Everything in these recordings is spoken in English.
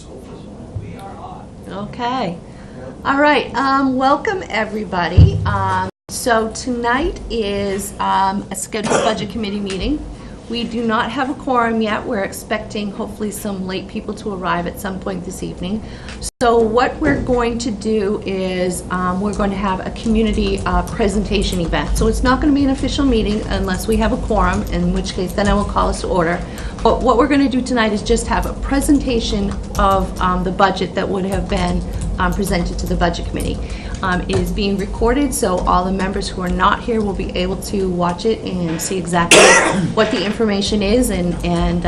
We are on. Okay. All right. Welcome, everybody. So tonight is a scheduled budget committee meeting. We do not have a quorum yet. We're expecting hopefully some late people to arrive at some point this evening. So what we're going to do is we're going to have a community presentation event. So it's not going to be an official meeting unless we have a quorum, in which case then I will call us to order. But what we're going to do tonight is just have a presentation of the budget that would have been presented to the budget committee. It is being recorded, so all the members who are not here will be able to watch it and see exactly what the information is, and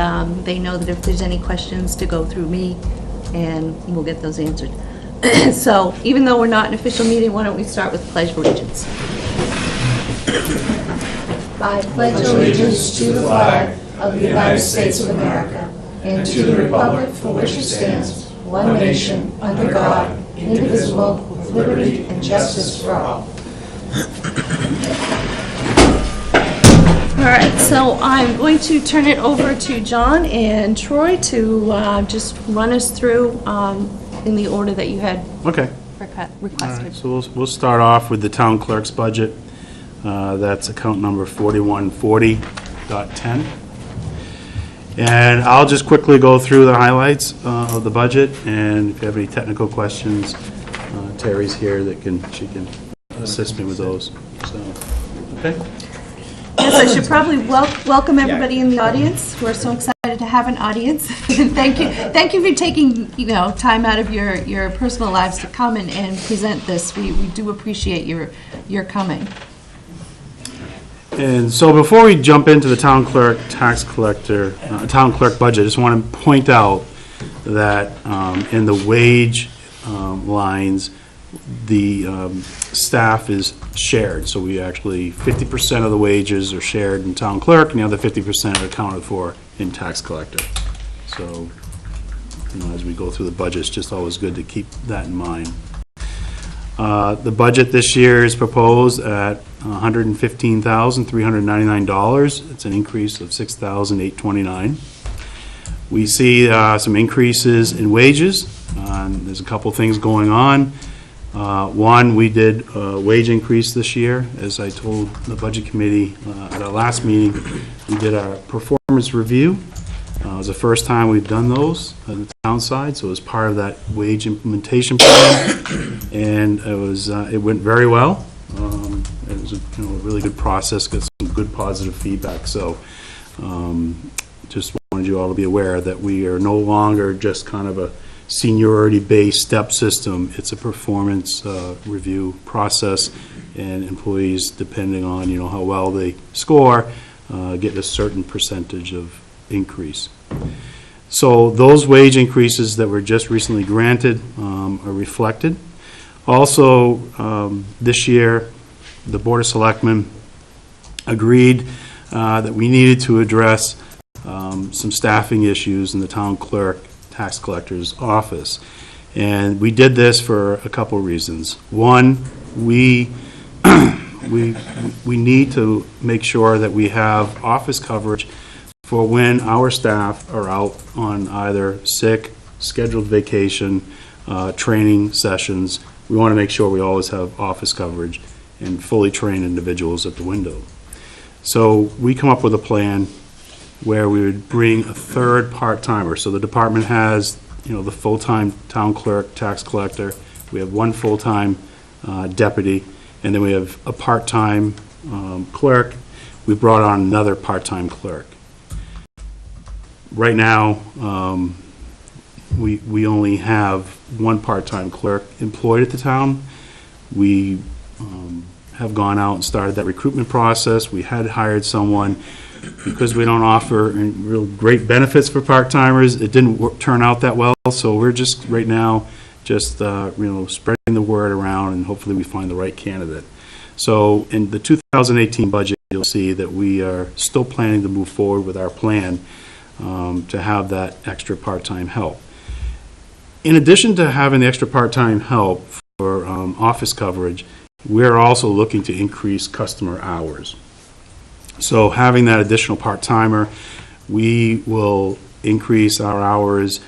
they know that if there's any questions to go through me, and we'll get those answered. So even though we're not an official meeting, why don't we start with Pledge of Allegiance. I pledge allegiance to the flag of the United States of America and to the republic for which it stands, one nation, under God, indivisible, with liberty and justice for all. All right, so I'm going to turn it over to John and Troy to just run us through in the order that you had requested. All right, so we'll start off with the town clerk's budget. That's account number 4140.10. And I'll just quickly go through the highlights of the budget, and if you have any technical questions, Terry's here she can assist me with those. So, okay. Yes, I should probably welcome everybody in the audience. We're so excited to have an audience. Thank you for taking time out of your personal lives to come and present this. We do appreciate your coming. And so before we jump into the town clerk, tax collector, town clerk budget, I just want to point out that in the wage lines, the staff is shared. So we actually, 50% of the wages are shared in town clerk, and the other 50% are accounted for in tax collector. So, as we go through the budget, it's just always good to keep that in mind. The budget this year is proposed at $115,399. It's an increase of $6,829. We see some increases in wages. There's a couple things going on. One, we did a wage increase this year. As I told the budget committee at our last meeting, we did our performance review. It was the first time we've done those on the town side, so it was part of that wage implementation plan, and it went very well. It was a really good process, got some good positive feedback. So just wanted you all to be aware that we are no longer just kind of a seniority-based step system. It's a performance review process, and employees, depending on how well they score, get a certain percentage of increase. So those wage increases that were just recently granted are reflected. Also, this year, the Board of Selectmen agreed that we needed to address some staffing issues in the town clerk tax collector's office. And we did this for a couple reasons. One, we need to make sure that we have office coverage for when our staff are out on either sick, scheduled vacation, training sessions. We want to make sure we always have office coverage and fully trained individuals at the window. So we come up with a plan where we would bring a third part-timer. So the department has, the full-time town clerk, tax collector. We have one full-time deputy, and then we have a part-time clerk. We brought on another part-time clerk. Right now, we only have one part-time clerk employed at the town. We have gone out and started that recruitment process. We had hired someone. Because we don't offer real great benefits for part-timers, it didn't turn out that well. So we're just right now spreading the word around, and hopefully we find the right candidate. So in the 2018 budget, you'll see that we are still planning to move forward with our plan to have that extra part-time help. In addition to having the extra part-time help for office coverage, we're also looking to increase customer hours. So having that additional part-timer, we will increase our hours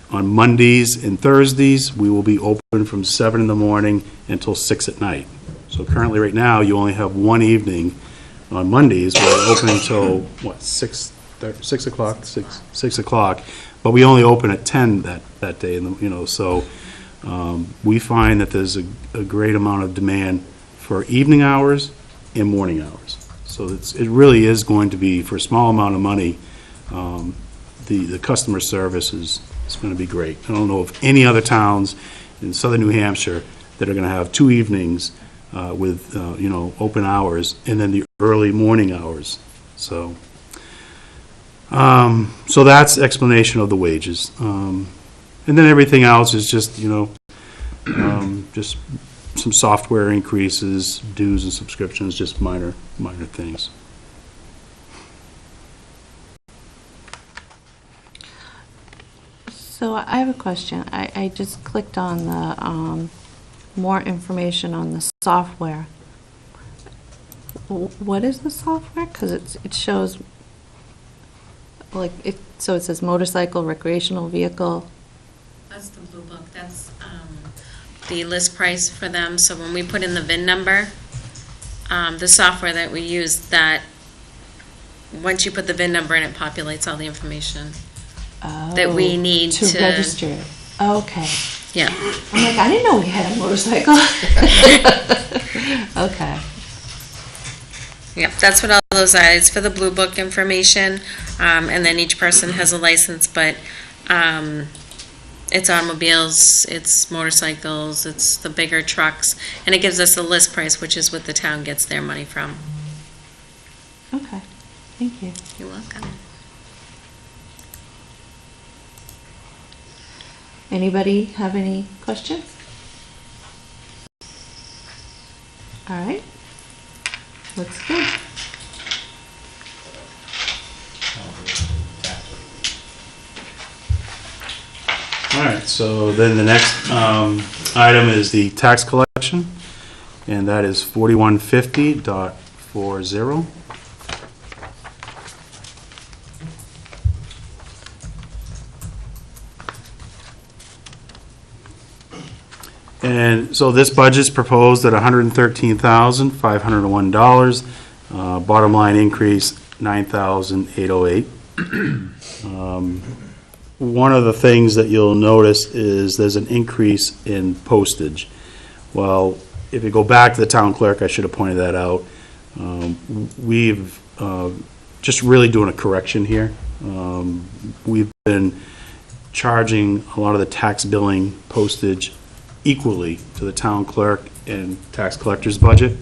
On Mondays and Thursdays, we will be open from 7 in the morning until 6 at night. So currently, right now, you only have one evening on Mondays. We're open until, what, 6 o'clock? 6 o'clock. But we only open at 10 that day, so we find that there's a great amount of demand for evening hours and morning hours. So it really is going to be, for a small amount of money, the customer service is going to be great. I don't know of any other towns in southern New Hampshire that are going to have 2 evenings with, open hours, and then the early morning hours. So that's explanation of the wages. And then everything else is just, just some software increases, dues and subscriptions, just minor things. So I have a question. I just clicked on the more information on the software. What is the software? Because it shows, like, so it says motorcycle, recreational vehicle. That's the Blue Book. That's the list price for them. So when we put in the VIN number, the software that we use, that once you put the VIN number in, it populates all the information that we need to register it. Okay. Yeah. I'm like, I didn't know we had a motorcycle. Okay. Yep, that's what all those are. It's for the Blue Book information, and then each person has a license, but it's automobiles, it's motorcycles, it's the bigger trucks, and it gives us a list price, which is what the town gets their money from. Okay. Thank you. You're welcome. Anybody have any questions? All right. Looks good. All right, so then the next item is the tax collection, and that is 4150.40. And so this budget's proposed at $113,501. Bottom line increase, $9,808. One of the things that you'll notice is there's an increase in postage. Well, if you go back to the town clerk, I should have pointed that out. We've just really doing a correction here. We've been charging a lot of the tax billing postage equally to the town clerk and tax collector's budget.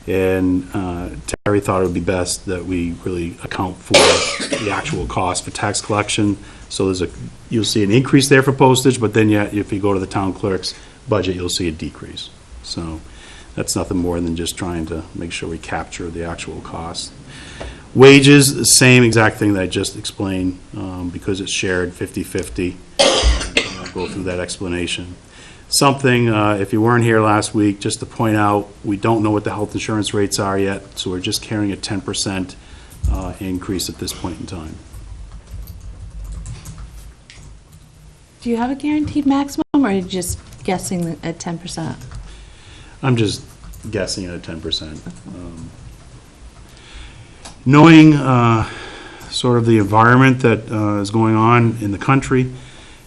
And Terry thought it would be best that we really account for the actual cost for tax collection. So you'll see an increase there for postage, but then if you go to the town clerk's budget, you'll see a decrease. So that's nothing more than just trying to make sure we capture the actual cost. Wages, the same exact thing that I just explained, because it's shared 50-50. I'll go through that explanation. Something, if you weren't here last week, just to point out, we don't know what the health insurance rates are yet, so we're just carrying a 10% increase at this point in time. Do you have a guaranteed maximum, or are you just guessing at 10%? I'm just guessing at 10%. Knowing sort of the environment that is going on in the country,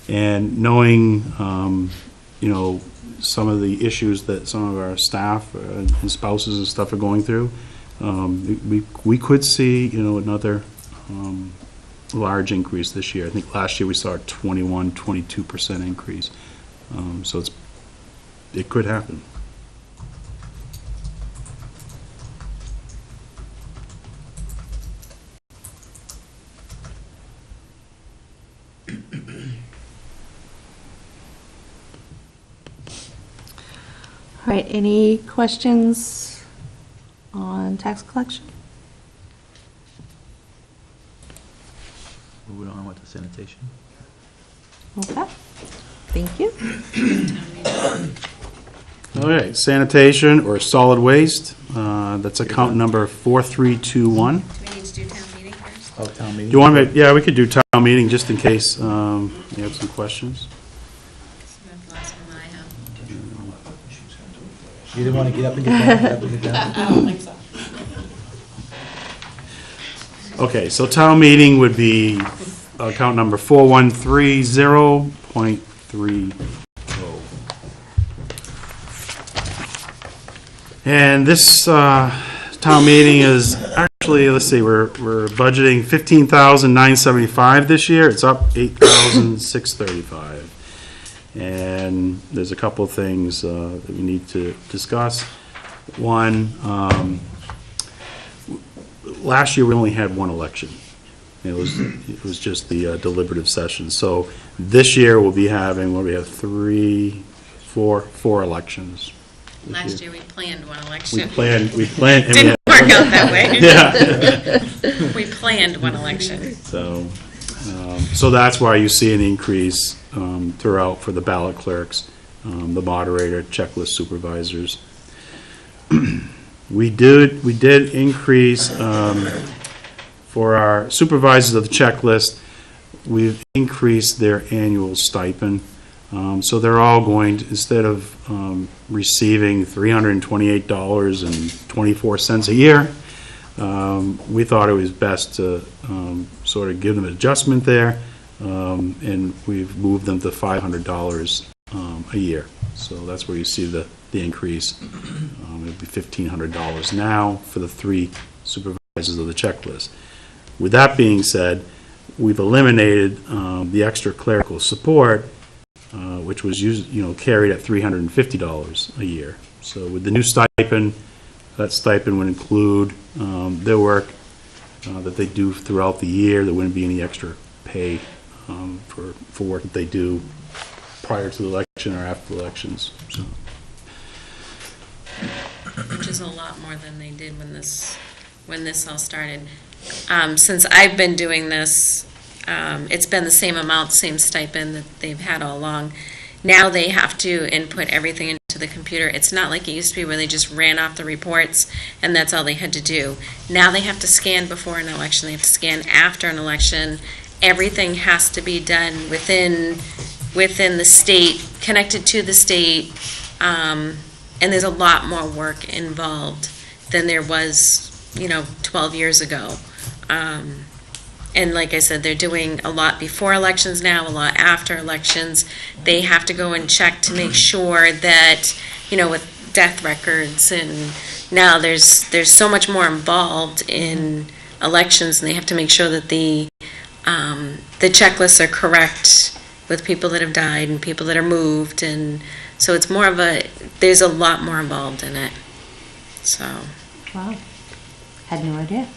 and knowing some of the issues that some of our staff and spouses and stuff are going through, we could see another large increase this year. I think last year we saw a 22% increase. So it could happen. All right, any questions on tax collection? Moving on with the sanitation. Okay, thank you. All right, sanitation or solid waste, that's account number 4321. Do we need to do town meeting first? Oh, town meeting? Do you want me, yeah, we could do town meeting just in case you have some questions. That's the last one I have. You didn't want to get up and get down, get up and get down? I don't think so. Okay, so town meeting would be account number 4130.30. And this town meeting is actually, let's see, we're budgeting $15,975 this year. It's up $8,635. And there's a couple of things that we need to discuss. One, last year we only had one election. It was just the deliberative session. So this year we'll be having, what do we have, four elections. Last year, we planned one We election. planned, and we Didn't had, work out that way. yeah. We planned one election. So that's why you see an increase throughout for the ballot clerks, the moderator, checklist supervisors. We did increase for our supervisors of the checklist. We've increased their annual stipend. So they're all going to, instead of receiving $328.24 a year, we thought it was best to sort of give them an adjustment there, and we've moved them to $500 a year. So that's where you see the increase. It'll be $1,500 now for the 3 supervisors of the checklist. With that being said, we've eliminated the extra clerical support, which was carried at $350 a year. So with the new stipend, that stipend would include their work that they do throughout the year. There wouldn't be any extra pay for work that they do prior to the election or after the elections. So. Which is a lot more than they did when this all started. Since I've been doing this, it's been the same amount, same stipend that they've had all along. Now they have to input everything into the computer. It's not like it used to be where they just ran off the reports and that's all they had to do. Now they have to scan before an election, they have to scan after an election. Everything has to be done within the state, connected to the state, and there's a lot more work involved than there was, 12 years ago. And like I said, they're doing a lot before elections now, a lot after elections. They have to go and check to make sure that, with death records, and now there's so much more involved in elections, and they have to make sure that the checklists are correct with people that have died and people that are moved, and so it's more of there's a lot more involved in it. So. Wow. Had no idea.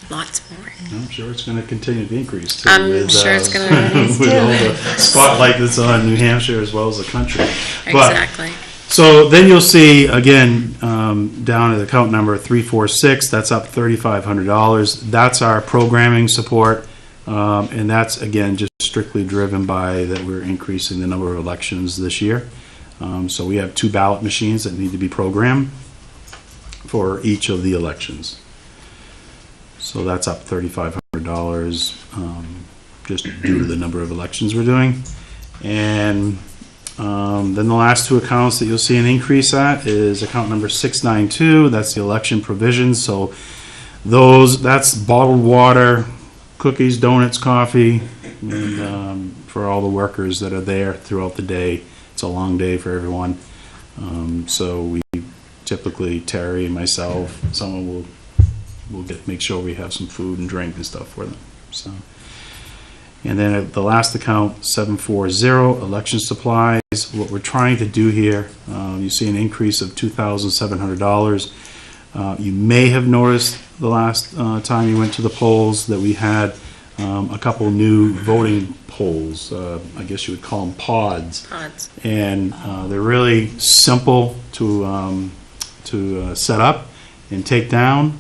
Lots more. I'm sure it's going to continue to increase too. I'm sure it's going to. With all the spotlight that's on New Hampshire as well as the country. Exactly. So then you'll see, again, down at account number 346, that's up $3,500. That's our programming support, and that's, again, just strictly driven by that we're increasing the number of elections this year. So we have 2 ballot machines that need to be programmed for each of the elections. So that's up $3,500 just due to the number of elections we're doing. And then the last 2 accounts that you'll see an increase at is account number 692. That's the election provisions. So that's bottled water, cookies, donuts, coffee, and for all the workers that are there throughout the day. It's a long day for everyone. So we typically, Terry and myself, someone will make sure we have some food and drink and stuff for them. So, and then at the last account, 740, election supplies. What we're trying to do here, you see an increase of $2,700. You may have noticed the last time you went to the polls that we had a couple new voting polls. I guess you would call them pods. And they're really simple to set up and take down.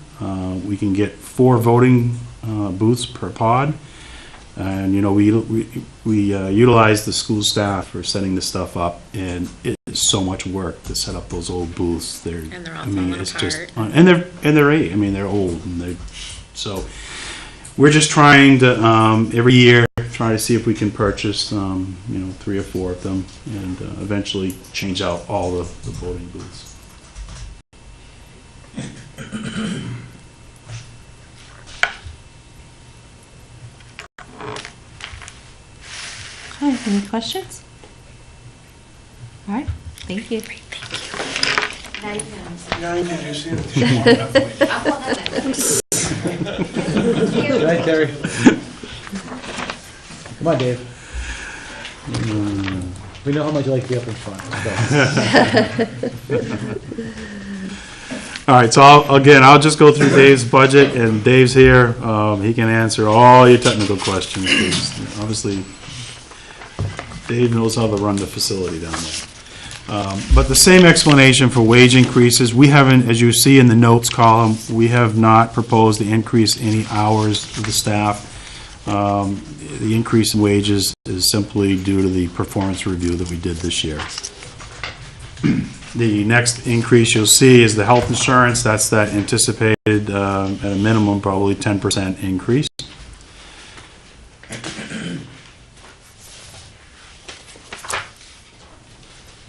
We can get 4 voting booths per pod, and we utilize the school staff for setting this stuff up, and it is so much work to set up those old booths. And they're all falling apart. and they're they're old, and So we're just trying to, every year, try to see if we can purchase, 3 or 4 of them and eventually change out all the voting booths. Okay, any questions? All right, thank you. Good night, Terry. Come on, Dave. We know how much you like to be up in front. Let's go. All right, so I'll just go through Dave's budget, and Dave's here. He can answer all your technical questions, 'cause obviously Dave knows how to run the facility down there. But the same explanation for wage increases. We haven't, as you see in the notes column, we have not proposed to increase any hours of the staff. The increase in wages is simply due to the performance review that we did this year. The next increase you'll see is the health insurance. That's that anticipated, at a minimum, probably 10% increase.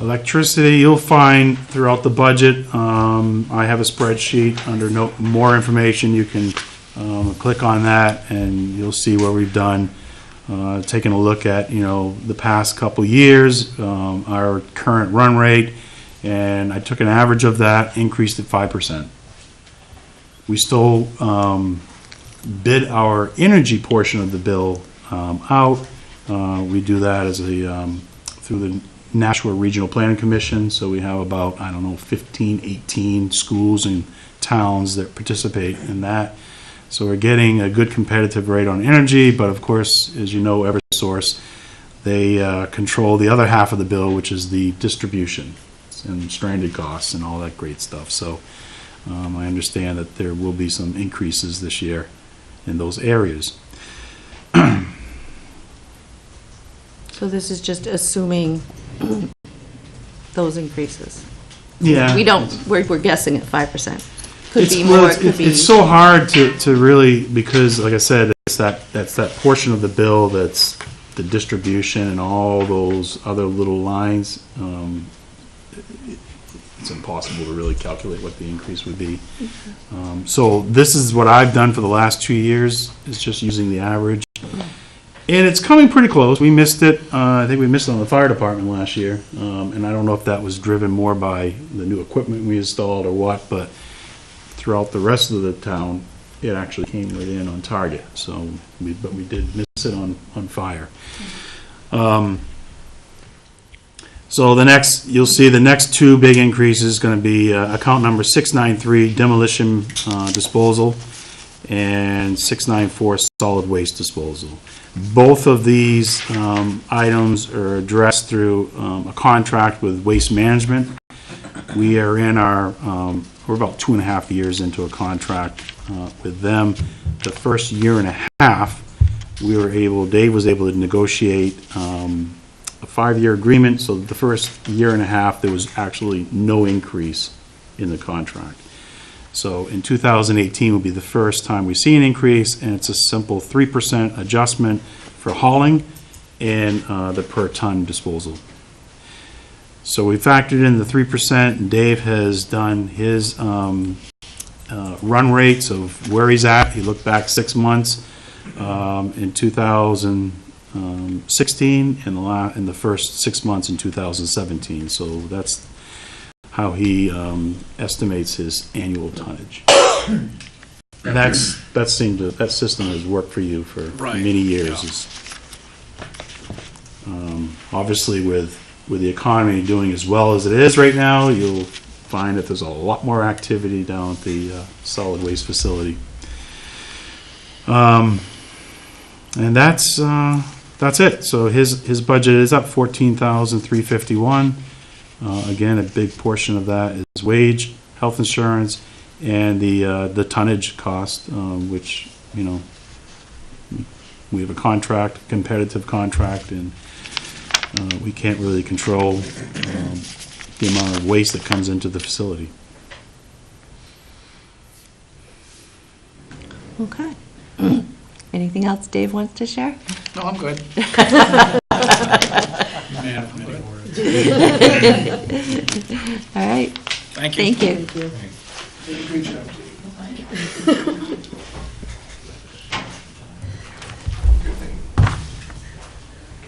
Electricity, you'll find throughout the budget. I have a spreadsheet under more information. You can click on that and you'll see where we've done. Taking a look at, the past couple years, our current run rate, and I took an average of that, increased it 5%. We still bid our energy portion of the bill out. We do that as through the Nashua Regional Planning Commission, so we have about, 15, 18 schools and towns that participate in that. So we're getting a good competitive rate on energy, but of course, as you know, Eversource, they control the other half of the bill, which is the distribution and stranded costs and all that great stuff. So I understand that there will be some increases this year in those areas. So this is just assuming those increases. Yeah. We're guessing at 5%. Could be more, it could be. It's so hard to really, because like I said, that's that portion of the bill that's the distribution and all those other little lines. It's impossible to really calculate what the increase would be. So this is what I've done for the last 2 years, is just using the average. And it's coming pretty close. We missed it. I think we missed it on the fire department last year. And I don't know if that was driven more by the new equipment we installed or what, but throughout the rest of the town, it actually came right in on target. So, but we did miss it on fire. So you'll see the next 2 big increases is going to be account number 693, demolition disposal, and 694, solid waste disposal. Both of these items are addressed through a contract with Waste Management. We are in we're about 2.5 years into a contract with them. The first year and a half, Dave was able to negotiate a 5-year agreement, so the first year and a half, there was actually no increase in the contract. So in 2018 will be the first time we see an increase, and it's a simple 3% adjustment for hauling and the per ton disposal. So we factored in the 3%, and Dave has done his run rates of where he's at. He looked back 6 months in 2016 and in the first 6 months in 2017. So that's how he estimates his annual tonnage. And that system has worked for you for many years. Yeah. Obviously, with the economy doing as well as it is right now, you'll find that there's a lot more activity down at the solid waste facility. And that's it. So his budget is up $14,351. Again, a big portion of that is wage, health insurance, and the tonnage cost, which we have a competitive contract, and we can't really control the amount of waste that comes into the facility. Okay. Anything else Dave wants to share? No, I'm good. All right. Thank you. Thank you. Did a great job, Dave.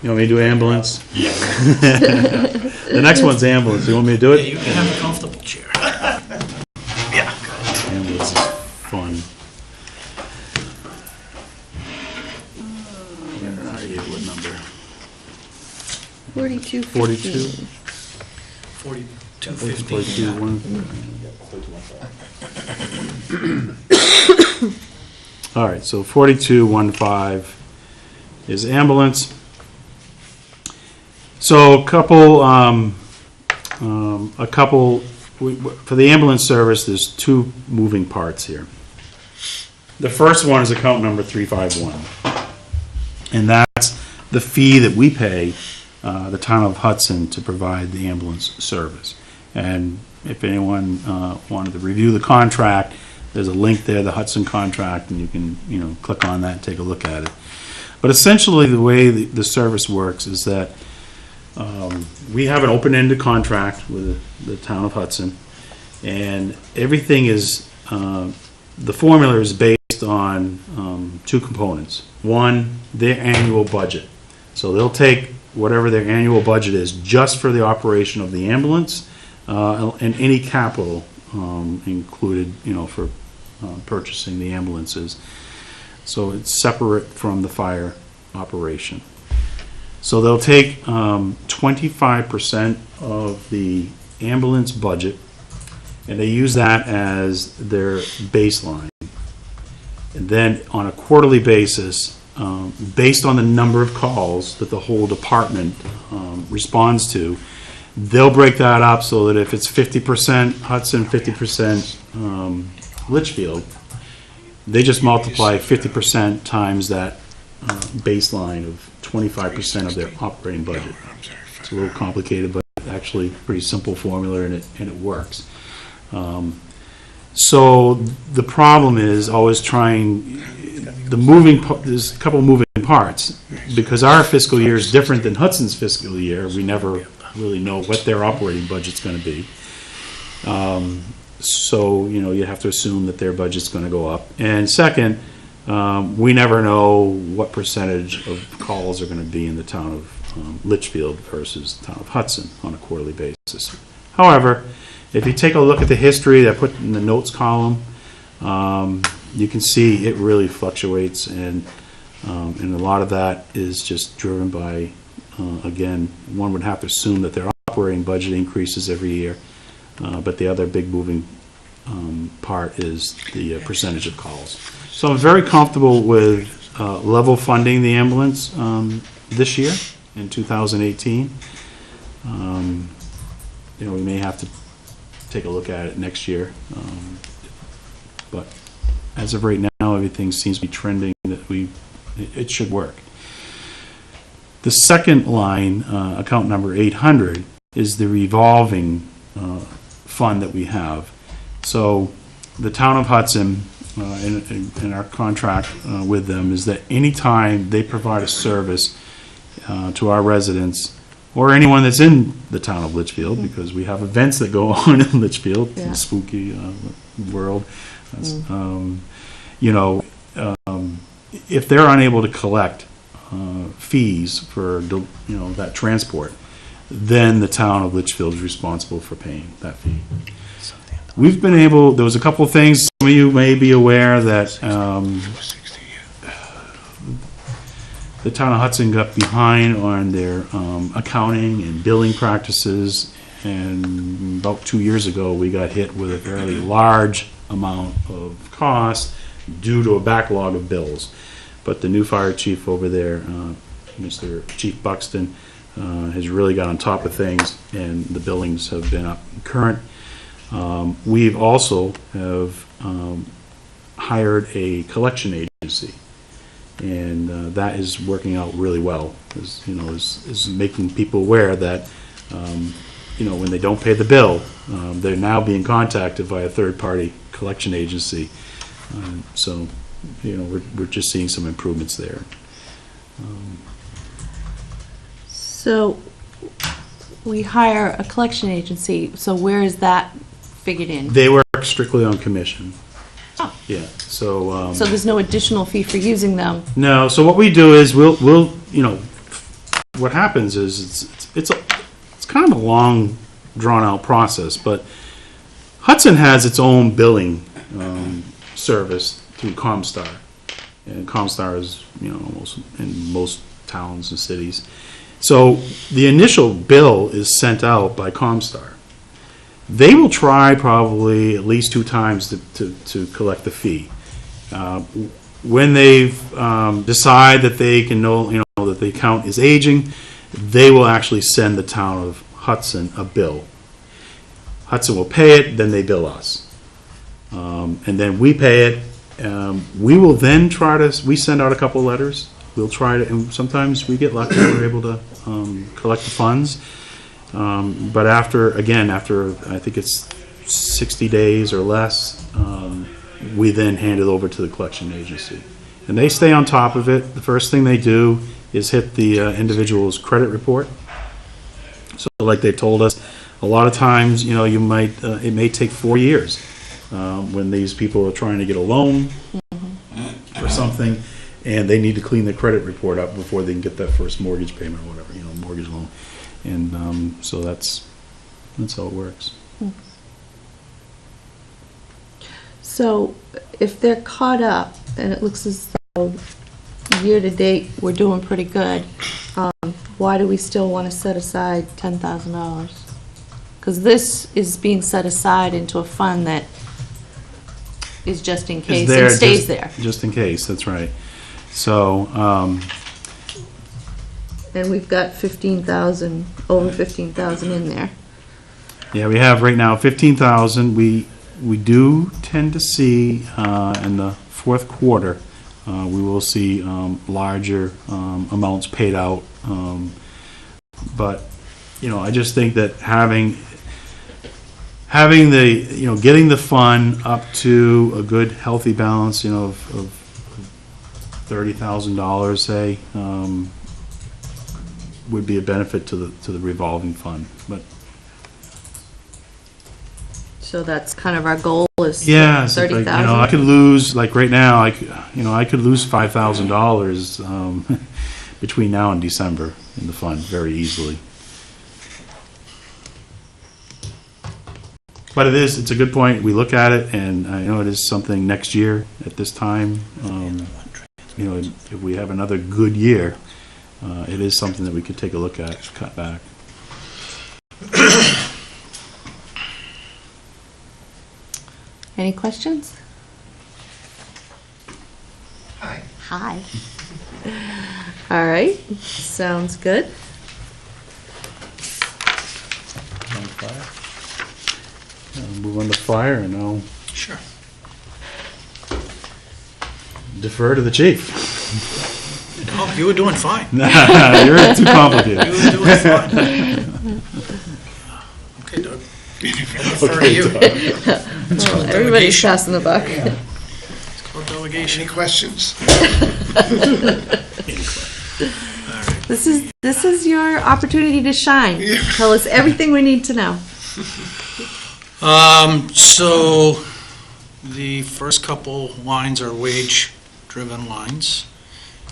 You want me to do ambulance? The next one's ambulance. You want me to do Yeah, it? you can have a comfortable chair. Ambulance is fun. Where are you? What number? 42. 42? 4250. 42, All right, so 4215 is ambulance. So a couple, for the ambulance service, there's two moving parts here. The first one is account number 351, and that's the fee that we pay the town of Hudson to provide the ambulance service. And if anyone wanted to review the contract, there's a link there, the Hudson contract, and you can, click on that and take a look at it. But essentially, the way the service works is that we have an open-ended contract with the town of Hudson, and everything is, the formula is based on two components. One, their annual budget. So they'll take whatever their annual budget is just for the operation of the ambulance, and any capital included, for purchasing the ambulances. So it's separate from the fire operation. So they'll take 25% of the ambulance budget, and they use that as their baseline. And then on a quarterly basis, based on the number of calls that the whole department responds to, they'll break that up so that if it's 50% Hudson, 50% Litchfield, they just multiply 50% times that baseline of 25% of their operating budget. It's a little complicated, but actually pretty simple formula, and it works. So the problem is always trying there's a couple moving parts, because our fiscal year is different than Hudson's fiscal year. We never really know what their operating budget's going to be. So, you have to assume that their budget's going to go up. And second, we never know what percentage of calls are going to be in the town of Litchfield versus the town of Hudson on a quarterly basis. However, if you take a look at the history that I put in the notes column, you can see it really fluctuates, and a lot of that is just driven by, again, one would have to assume that their operating budget increases every year, but the other big moving part is the percentage of calls. So I'm very comfortable with level funding the ambulance this year in 2018. We may have to take a look at it next year, but as of right now, everything seems to be trending that it should work. The second line, account number 800, is the revolving fund that we have. So the town of Hudson, in our contract with them, is that anytime they provide a service to our residents, or anyone that's in the town of Litchfield, because we have events that go on in Litchfield, Yeah. the spooky world, if they're unable to collect fees for that transport, then the town of Litchfield is responsible for paying that fee. We've been able, there was a couple of things, some of you may be aware that the town of Hudson got behind on their accounting and billing practices, and about 2 years ago we got hit with a fairly large amount of cost due to a backlog of bills. But the new fire chief over there, Mr. Chief Buxton, has really got on top of things, and the billings have been up and current. We've also have hired a collection agency, and that is working out really well. Is making people aware that when they don't pay the bill, they're now being contacted by a third-party collection agency. So we're just seeing some improvements there. So we hire a collection agency, so where is that figured in? They work strictly on commission. Oh. Yeah, so. So there's no additional fee for using them? No, so what we do is we'll what happens is it's kind of a long, drawn-out process, but Hudson has its own billing service through Comstar. And Comstar is, almost in most towns and cities. So the initial bill is sent out by Comstar. They will try probably at least 2 times to collect the fee. When they've decide that they can that the account is aging, they will actually send the town of Hudson a bill. Hudson will pay it, then they bill us. And then we pay it. We will then we send out a couple letters. We'll try to, and sometimes we get lucky, we're able to collect the funds. But after I think it's 60 days or less, we then hand it over to the collection agency. And they stay on top of it. The first thing they do is hit the individual's credit report. So like they told us, a lot of times, it may take 4 years when these people are trying to get a loan or something, and they need to clean their credit report up before they can get that first mortgage payment or whatever, mortgage loan. And so that's how it works. So if they're caught up, and it looks as though year-to-date we're doing pretty good, why do we still want to set aside $10,000? Because this is being set aside into a fund that is just in case and stays there. Just in case, that's right. So, and we've got 15,000, over 15,000 in there. yeah, we have right now 15,000. We do tend to see in the fourth quarter, we will see larger amounts paid out. But I just think that having the getting the fund up to a good healthy balance, of $30,000, say, would be a benefit to the revolving fund. But So that's kind of our goal is yeah, 30,000. I could lose, like right now, I could lose $5,000 between now and December in the fund very easily. But it's a good point. We look at it, and I know it is something next year at this time. If we have another good year, it is something that we could take a look at, cut back. Any questions? Hi. Hi. All right, sounds good. On fire. Move on to fire, and I'll Sure. defer to the chief. Oh, you were doing fine. You're too complicated. You were doing fine. Okay, Doug. Defer to you. It's called Everybody's delegation. passing the buck. It's called delegation. Any questions? All right. This is your opportunity to shine. Tell us everything we need to know. So the first couple lines are wage-driven lines,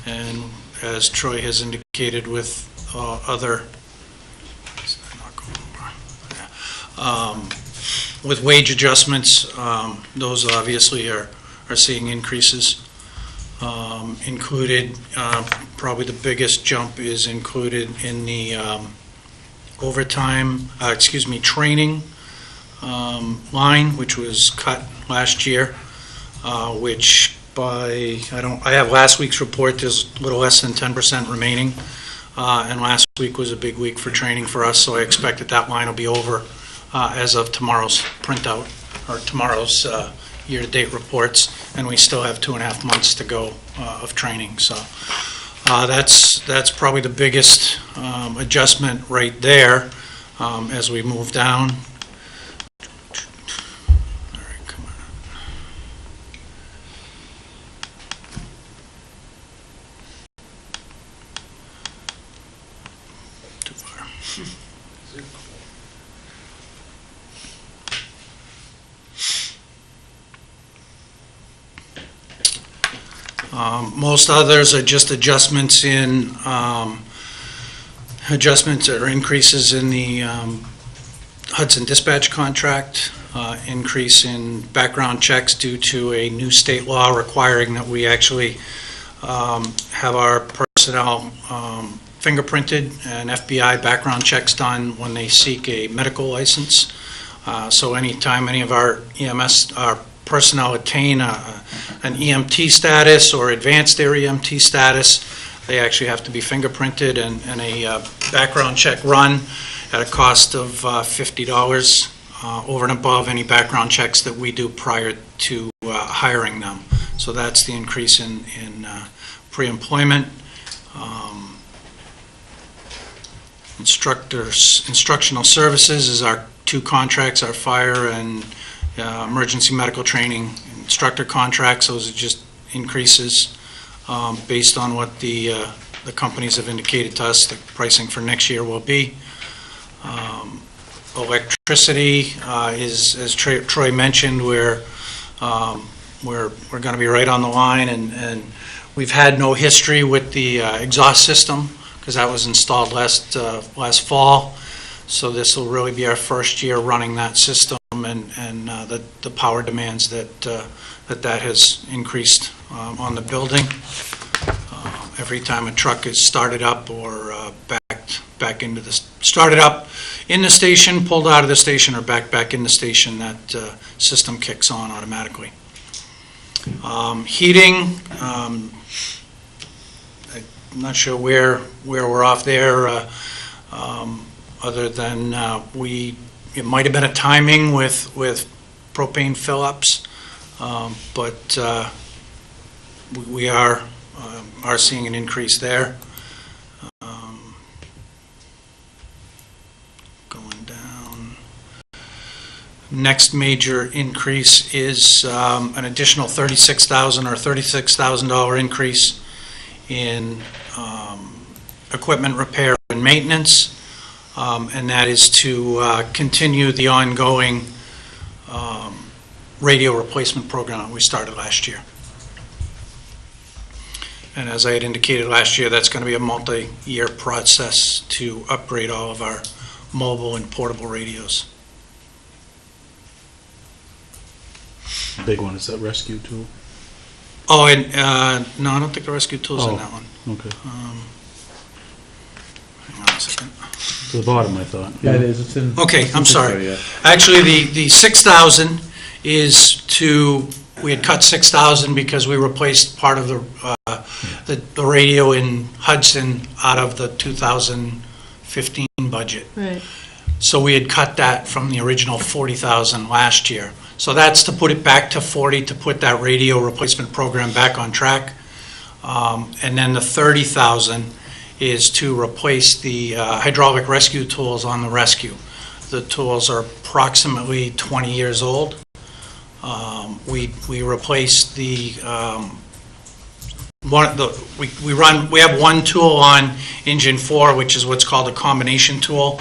and as Troy has indicated with other, with wage adjustments, those obviously are seeing increases. Included, probably the biggest jump is included in the overtime, training line, which was cut last year, which I have last week's report, there's a little less than 10% remaining, and last week was a big week for training for us, so I expect that line will be over as of tomorrow's printout, or tomorrow's year-to-date reports, and we still have 2.5 months to go of training, so that's probably the biggest adjustment right there as we move down. Too far. Most others are just adjustments or increases in the Hudson Dispatch contract, increase in background checks due to a new state law requiring that we actually have our personnel fingerprinted and FBI background checks done when they seek a medical license. So anytime any of our EMS, our personnel attain an EMT status or advanced air EMT status, they actually have to be fingerprinted and a background check run at a cost of $50 over and above any background checks that we do prior to hiring them. So that's the increase in pre-employment. Instructional services is our two contracts, our fire and emergency medical training instructor contracts. Those are just increases based on what the companies have indicated to us the pricing for next year will be. Electricity is, as Troy mentioned, we're going to be right on the line, and we've had no history with the exhaust system because that was installed last fall. So this will really be our first year running that system, and the power demands that has increased on the building. Every time a truck is started up or back into the started up in the station, pulled out of the station, or back in the station, that system kicks on automatically. Heating, I'm not sure where we're off there, other than it might have been a timing with propane fill-ups, but we are seeing an increase there. Going down. Next major increase is an additional $36,000 or $36,000 increase in equipment repair and maintenance, and that is to continue the ongoing radio replacement program that we started last year. And as I had indicated last year, that's going to be a multi-year process to upgrade all of our mobile and portable radios. Big one, is that rescue tool? Oh, and no, I don't think the rescue tool's in Oh. that one. Okay. Hang on a second. To the bottom, I thought. Yeah, it is, it's in. Okay, I'm sorry. Yeah. Actually, the 6,000 is we had cut 6,000 because we replaced part of the radio in Hudson out of the 2015 budget. Right. So we had cut that from the original 40,000 last year. So that's to put it back to 40, to put that radio replacement program back on track. And then the 30,000 is to replace the hydraulic rescue tools on the rescue. The tools are approximately 20 years old. We replaced we have one tool on engine 4, which is what's called a combination tool.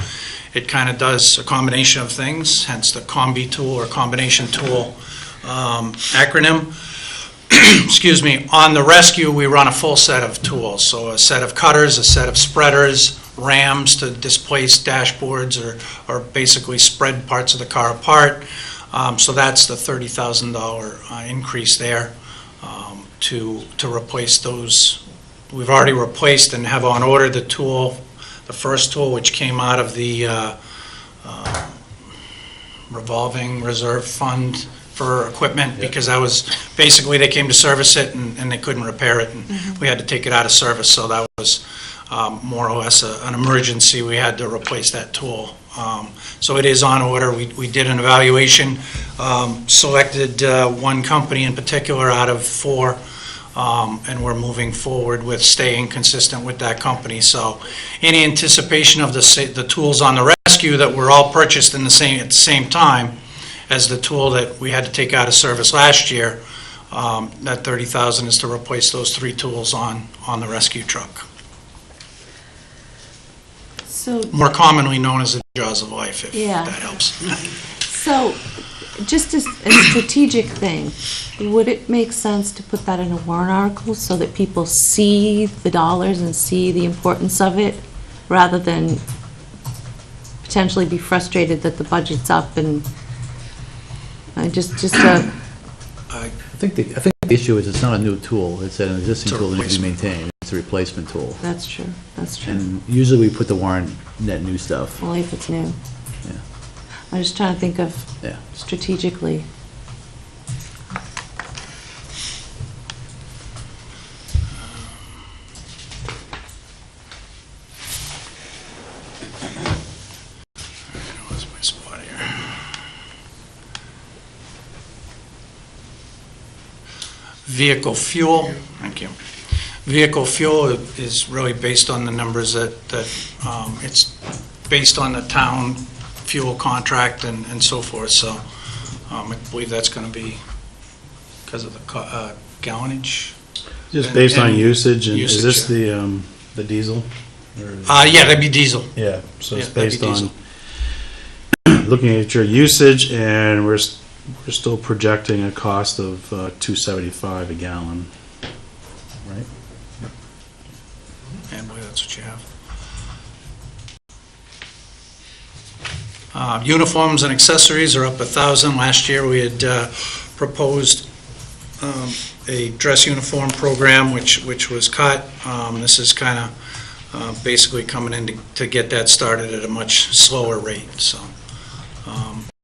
It kind of does a combination of things, hence the combi tool or combination tool acronym. Excuse me. On the rescue, we run a full set of tools, so a set of cutters, a set of spreaders, rams to displace dashboards or basically spread parts of the car apart. So that's the $30,000 increase there to replace those. We've already replaced and have on order the tool, the first tool, which came out of the revolving reserve fund for equipment, because that was basically they came to service it and they couldn't repair it, and we had to take it out of service. So that was more or less an emergency. We had to replace that tool. So it is on order. We did an evaluation, selected one company in particular out of 4, and we're moving forward with staying consistent with that company. So in anticipation of the tools on the rescue that were all purchased at the same time as the tool that we had to take out of service last year, that $30,000 is to replace those 3 tools on the rescue truck. So, more commonly known as the jaws of life, if Yeah. that helps. so, just as a strategic thing, would it make sense to put that in a warrant article so that people see the dollars and see the importance of it, rather than potentially be frustrated that the budget's up and just a, I think the issue is it's not a new tool, it's an existing It's a tool that needs to be replacement. maintained. It's a replacement tool. that's true, that's true. And usually we put the warrant net new stuff. Only if it's new. Yeah. I'm just trying to think of Yeah. strategically. Where's my spot here? Vehicle fuel, thank you. Vehicle fuel is really based on the numbers that it's based on the town fuel contract and so forth, so I believe that's going to be because of the gallonage. Just based on And usage, and is this usage, the diesel? Or- Yeah, that'd be diesel. Yeah, so it's Yeah, that'd be based on, diesel. looking at your usage, and we're still projecting a cost of $2.75 a gallon, right? And boy, that's what you have. Uniforms and accessories are up 1,000. Last year, we had proposed a dress uniform program, which was cut. This is kind of basically coming in to get that started at a much slower rate, so.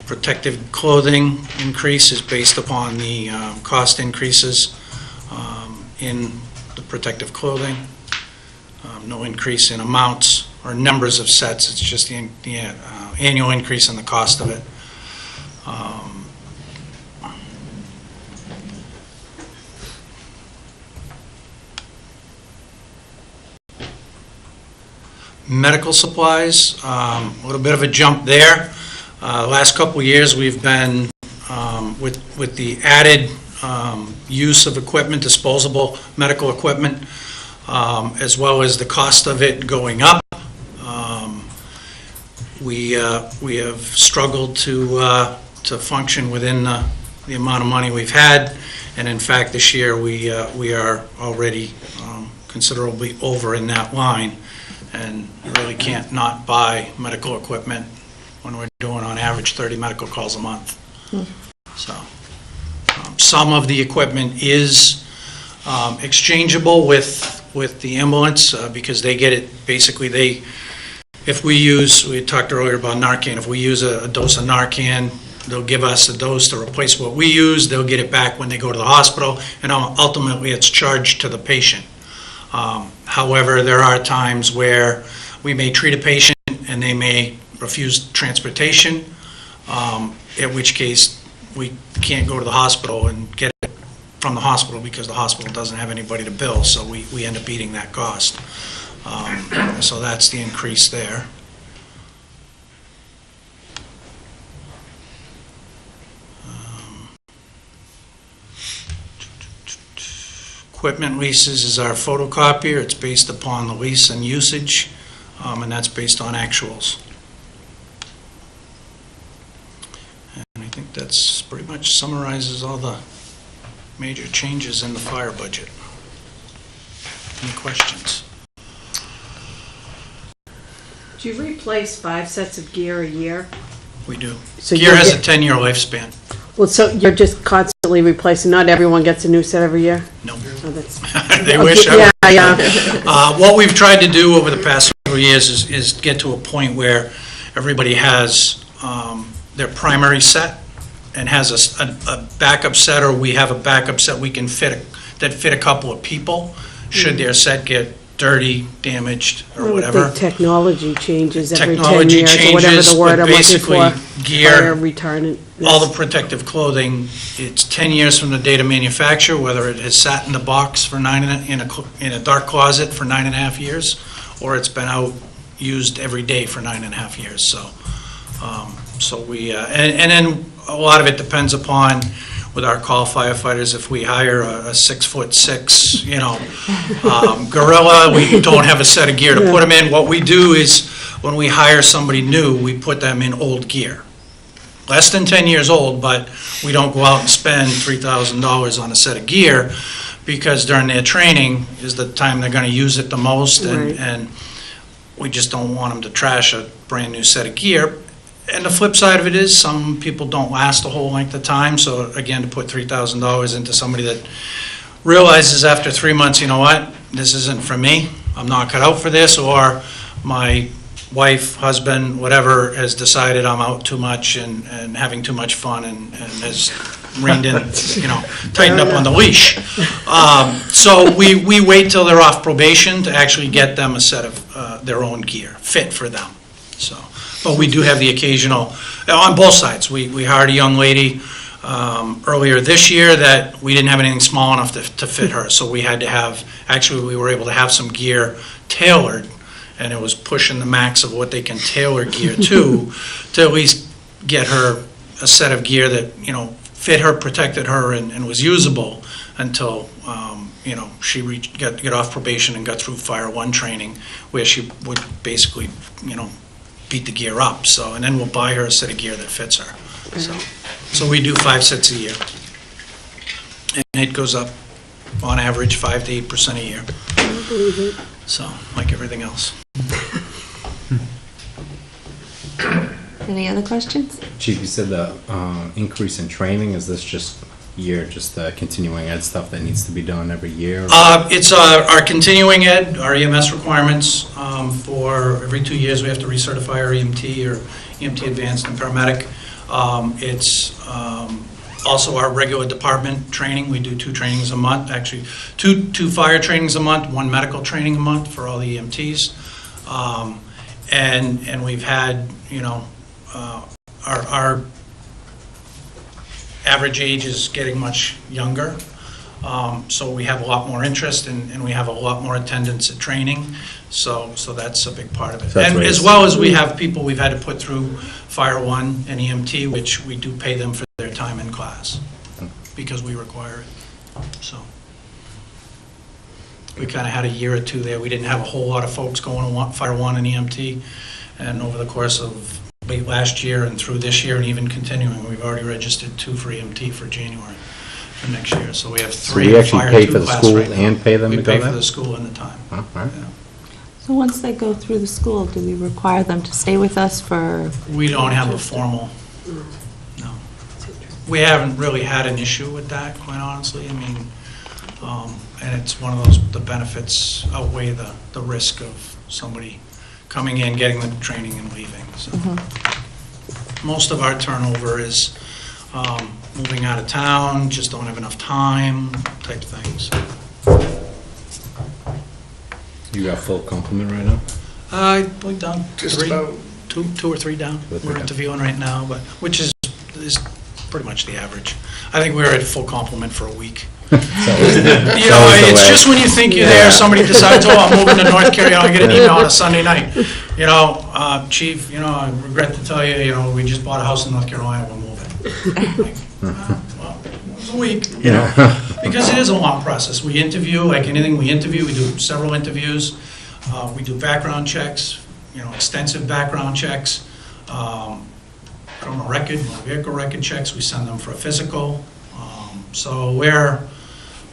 Protective clothing increase is based upon the cost increases in the protective clothing. No increase in amounts or numbers of sets, it's just the annual increase in the cost of it. Medical supplies, a little bit of a jump there. Last couple of years, we've been, with the added use of equipment, disposable medical equipment, as well as the cost of it going up. We have struggled to function within the amount of money we've had, and in fact, this year, we are already considerably over in that line, and you really can't not buy medical equipment when we're doing on average 30 medical calls a month. So, some of the equipment is exchangeable with the ambulance because they get it, basically if we use, we talked earlier about Narcan, if we use a dose of Narcan, they'll give us a dose to replace what we use, they'll get it back when they go to the hospital, and ultimately it's charged to the patient. However, there are times where we may treat a patient and they may refuse transportation, in which case we can't go to the hospital and get it from the hospital because the hospital doesn't have anybody to bill, so we end up eating that cost. So that's the increase there. Equipment leases is our photocopier. It's based upon the lease and usage, and that's based on actuals. And I think that's pretty much summarizes all the major changes in the fire budget. Any questions? Do you replace 5 sets of gear a year? We do. So Gear you'll has a get- 10-year lifespan. Well, so you're just constantly replacing, not everyone gets a new set every year? No. Oh, that's. They wish I would. Yeah, yeah. What we've tried to do over the past several years is get to a point where everybody has their primary set and has a backup set, or we have a backup set we can fit, that fit a couple of people, should their set get dirty, damaged, or I would whatever. think technology changes every 10 Technology years, or whatever changes, the word but I'm looking basically for. gear, Fire retardant. all the protective clothing, it's 10 years from the date of manufacture, whether it has sat in the box for in a dark closet for 9.5 years, or it's been out used every day for 9.5 years. So we, and then a lot of it depends upon, with our call firefighters, if we hire a 6'6", gorilla, we don't have a set of gear to put them in. What we do is when we hire somebody new, we put them in old gear. Less than 10 years old, but we don't go out and spend $3,000 on a set of gear, because during their training is the time they're going to use it the most, Right. and we just don't want them to trash a brand-new set of gear. And the flip side of it is, some people don't last the whole length of time, so again, to put $3,000 into somebody that realizes after 3 months, you know what, this isn't for me, I'm not cut out for this, or my wife, husband, whatever, has decided I'm out too much and having too much fun and has reined in, tightened up on the leash. So we wait till they're off probation to actually get them a set of their own gear, fit for them. So, but we do have the occasional, on both sides. We hired a young lady earlier this year that we didn't have anything small enough to fit her, so we had to have, actually, we were able to have some gear tailored, and it was pushing the max of what they can tailor gear to at least get her a set of gear that, fit her, protected her, and was usable until, she got off probation and got through Fire 1 training, where she would basically, beat the gear up. So, and then we'll buy her a set of gear that fits her. So we do 5 sets a year. And it goes up, on average, 5 to 8% a year. I believe it. So, like everything else. Any other questions? Chief, you said the increase in training, is this just the continuing ed stuff that needs to be done every year? It's our continuing ed, our EMS requirements. For every 2 years, we have to recertify our EMT or EMT advanced and paramedic. It's also our regular department training. We do 2 trainings a month, actually, two fire trainings a month, 1 medical training a month for all the EMTs. And we've had, our average age is getting much younger. So we have a lot more interest and we have a lot more attendance at training. So that's a big part of it. So that's And right. as well as we have people we've had to put through Fire 1 and EMT, which we do pay them for their time in class because we require it. So we kind of had a year or 2 there. We didn't have a whole lot of folks going to Fire 1 and EMT. And over the course of late last year and through this year and even continuing, we've already registered 2 for EMT for January for next year. So we have 3 we actually Fire pay 2 for the class school right now. and pay them to go We pay for there? the school and the time. Huh, all right. Yeah. So once they go through the school, do we require them to stay with us for? We don't have a formal, no. We haven't really had an issue with that, quite honestly. I mean, and it's one of those, the benefits outweigh the risk of somebody coming in, getting the training and leaving. So most of our turnover is moving out of town, just don't have enough time, type things. You got full complement right now? We've done Just 3, about. 2 or 3 down. 2 or 3 We're down. interviewing right now, but which is pretty much the average. I think we were at full complement for a week. You know, always the it's way. just when you think you're there, somebody decides, oh, I'm moving to North Carolina, I get an email on a Sunday night. Chief, I regret to tell you, we just bought a house in North Carolina, we're moving. Like, well, it was a week, because it is a long process. We interview, like anything we interview, we do several interviews. We do background checks, extensive background checks. Criminal record, motor vehicle record checks, we send them for a physical. So we're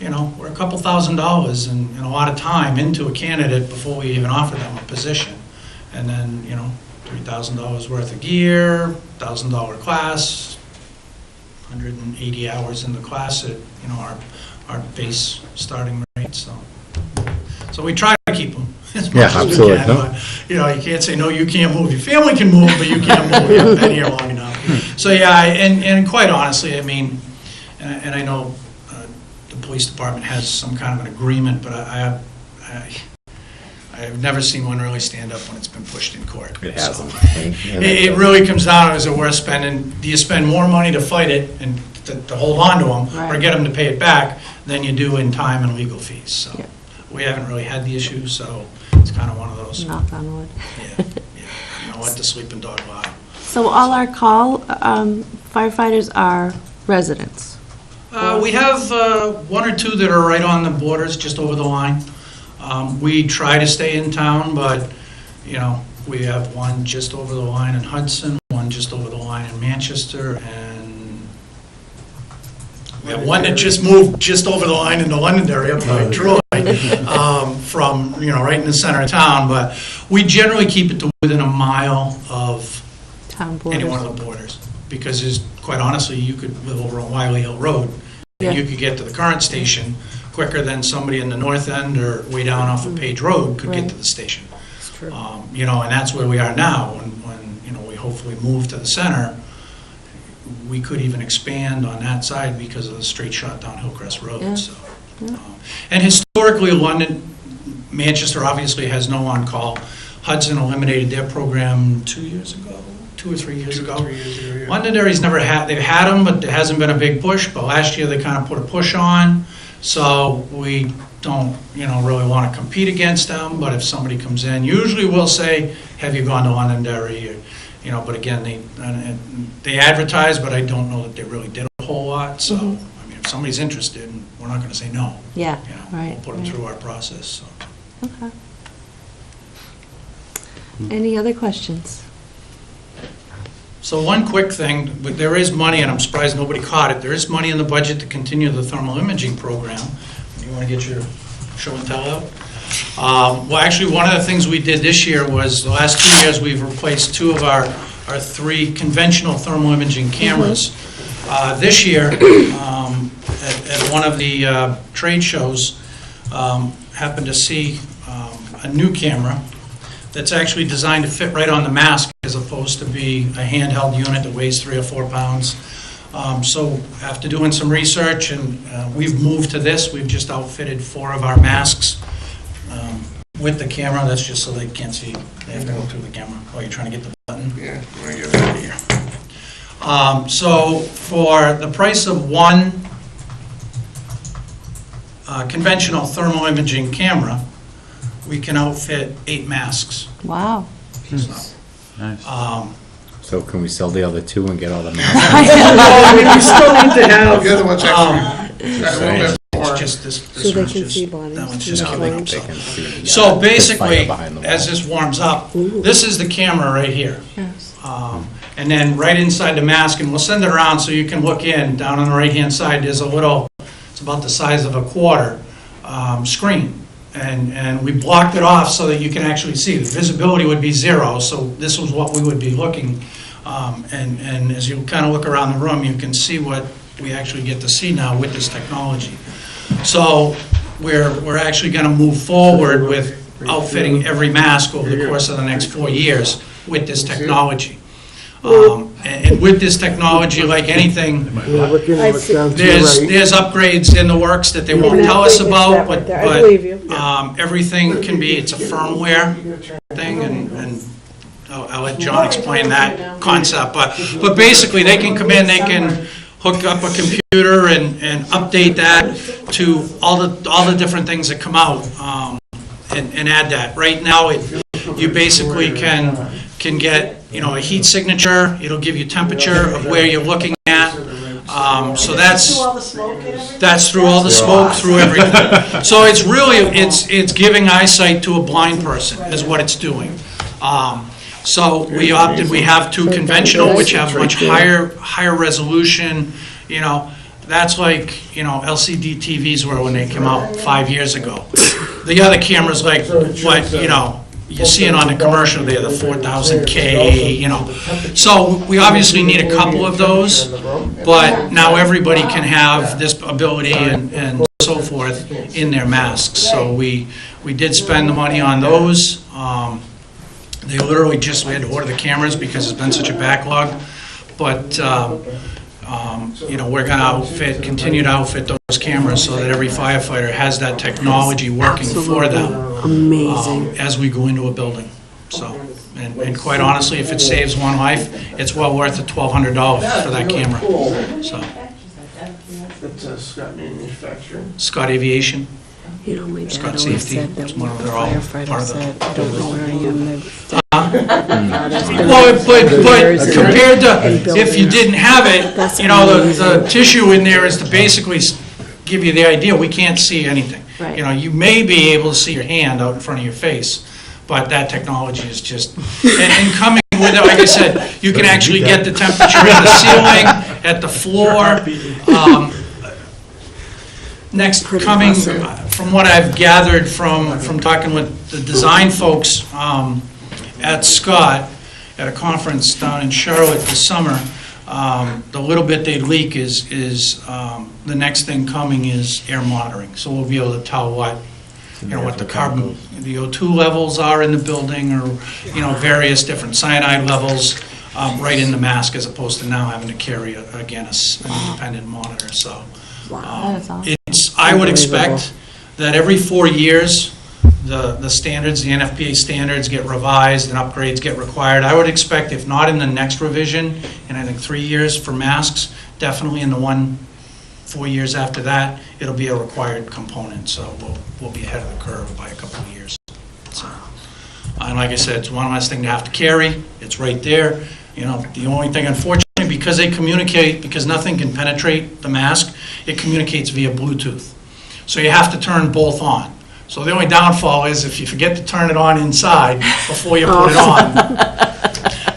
a couple $1,000s and a lot of time into a candidate before we even offer them a position. And then, $3,000 worth of gear, $1,000 class, 180 hours in the class at, our base starting rate, so we try to keep them as Yeah, much as we absolutely. can. No. But, you can't say, no, you can't move. Your family can move, but you can't move. You haven't been here long enough. So, yeah, and quite honestly, I mean, and I know the police department has some kind of an agreement, but I've never seen one really stand up when it's been pushed in court. It So, hasn't. it really comes down to, is it worth spending, do you spend more money to fight it and to hold on to them, or Right. get them to pay it back, than you do in time and legal fees? So Yeah. we haven't really had the issue, so it's kind of one of those, Knock on wood. yeah, let the sleeping dog lie. So all our call firefighters are residents? We have 1 or 2 that are right on the borders, just over the line. We try to stay in town, but we have one just over the line in Hudson, one just over the line in Manchester, and we have one that just moved just over the line into Londonderry up by Troy, from, right in the center of town. But we generally keep it to within a mile of Town any borders. one of the borders. Because quite honestly, you could live over on Wiley Hill Road, Yeah. and you could get to the current station quicker than somebody in the north end or way down off of Page Road could get Right. to the station. It's true. And that's where we are now. When we hopefully move to the center, we could even expand on that side because of the straight shot down Hillcrest Road. Yeah. So, and historically, Manchester obviously has no on-call. Hudson eliminated their program 2 or 3 years ago. Londonderry's never had, they've had them, but there hasn't been a big push. But last year, they kind of put a push on. So we don't, really want to compete against them, but if somebody comes in, usually we'll say, have you gone to Londonderry? Or, but again, they advertise, but I don't know that they really did a whole lot. So, if somebody's interested, we're not going to say no. Yeah, right. We'll put them through our process. So. Okay. Any other questions? So one quick thing, but there is money, and I'm surprised nobody caught it, there is money in the budget to continue the thermal imaging program. You want to get your show and tell out? Well, actually, one of the things we did this year was, the last 2 years, we've replaced 2 of our 3 conventional thermal imaging cameras. This year, at one of the trade shows, happened to see a new camera that's actually designed to fit right on the mask as opposed to be a handheld unit that weighs 3 or 4 pounds. So after doing some research, and we've moved to this, we've just outfitted 4 of our masks with the camera. That's just so they can't see. They have to go through the camera. Oh, you're trying to get the button? Yeah, I'm going to get it out of here. So for the price of one conventional thermal imaging camera, we can outfit 8 masks. Wow. Nice. So can we sell the other 2 and get all the masks? We still need to have. The other one's It's just this So they one's can just, see bodies. that one's too. just No, killing they them. can see. So The basically, fire behind the as wall. this warms up, this is the camera right here. Yes. And then right inside the mask, and we'll send it around so you can look in, down on the right-hand side, there's a little, it's about the size of a quarter, screen. And we blocked it off so that you can actually see. The visibility would be 0, so this was what we would be looking. And as you kind of look around the room, you can see what we actually get to see now with this technology. So we're actually going to move forward with outfitting every mask over the course of the next 4 years with this technology. And with this technology, like anything, there's upgrades in the works that they won't tell us about, but everything can be, it's a firmware thing, and I'll let John explain that concept. But basically, they can come in, they can hook up a computer and update that to all the different things that come out, and add that. Right now, you basically can get, a heat signature. It'll give you temperature of where you're looking at. So that's through all the smoke, through everything. So it's really, it's giving eyesight to a blind person is what it's doing. So we have 2 conventional, which have much higher resolution. That's like, LCD TVs were when they came out 5 years ago. The other cameras, like what, you see it on the commercial there, the 4000K, So we obviously need a couple of those, but now everybody can have this ability and so forth in their masks. So we did spend the money on those. They literally we had to order the cameras because it's been such a backlog. But, we're going to continue to outfit those cameras so that every firefighter has that technology working for them. Amazing. As we go into a building. So, and quite honestly, if it saves one life, it's well worth the $1,200 for that camera. So, That's Scott Manufacturing. Scott Aviation. My dad Scott always Safety, said that it's one one of of the their all firefighters part of the- said, I don't know where I am. Well, but compared to, if you didn't have it, That's the tissue in there is to basically give you the idea, we can't see anything. Right. You may be able to see your hand out in front of your face, but that technology is just, and coming with it, like I said, you can actually get the temperature in the ceiling, at the floor. Next, coming, from what I've gathered from talking with the design folks at Scott, at a conference down in Charlotte this summer, the little bit they leak is the next thing coming is air monitoring. So we'll be able to tell what the carbon, the O2 levels are in the building, or, various different cyanide levels right in the mask, as opposed to now having to carry, an independent monitor. So That is awesome. I would expect that every 4 years, the standards, the NFPA standards get revised and upgrades get required. I would expect, if not in the next revision, and I think 3 years for masks, definitely in the 4 years after that, it'll be a required component. So we'll be ahead of the curve by a couple of years. So, and like I said, it's one less thing to have to carry. It's right there. The only thing, unfortunately, because they communicate, because nothing can penetrate the mask, it communicates via Bluetooth. So you have to turn both on. So the only downfall is if you forget to turn it on inside before you put it on.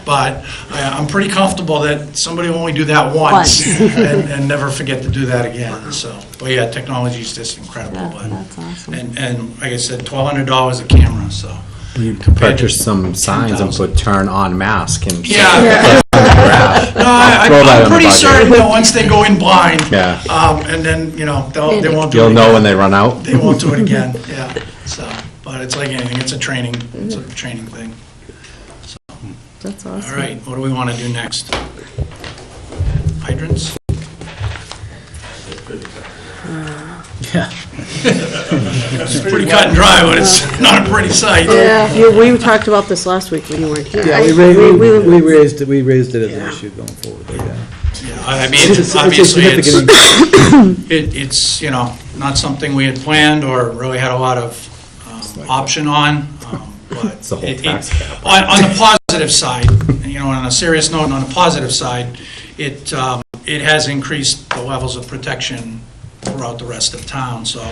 But I'm pretty comfortable that somebody will only do that once and never forget to do that again. So, but yeah, technology is just incredible. That's awesome. And like I said, $1,200 a camera. So You purchase some signs and put "turn on mask" and yeah. No, I'm pretty certain that once they go in blind, and then they won't do it. You'll know when they run out. They won't do it again. Yeah. So, but it's like anything. It's a training. It's a training thing. So, That's awesome. all right. What do we want to do next? Hydrants. Yeah. It's pretty cut and dry, but it's not a pretty sight. Yeah, we talked about this last week when you weren't here. Yeah, we raised it as an issue going forward, yeah. Yeah, I mean, obviously, it's not something we had planned or really had a lot of option on, but It's the whole tax cap. on the positive side, on a serious note, on the positive side, it has increased the levels of protection throughout the rest of town. So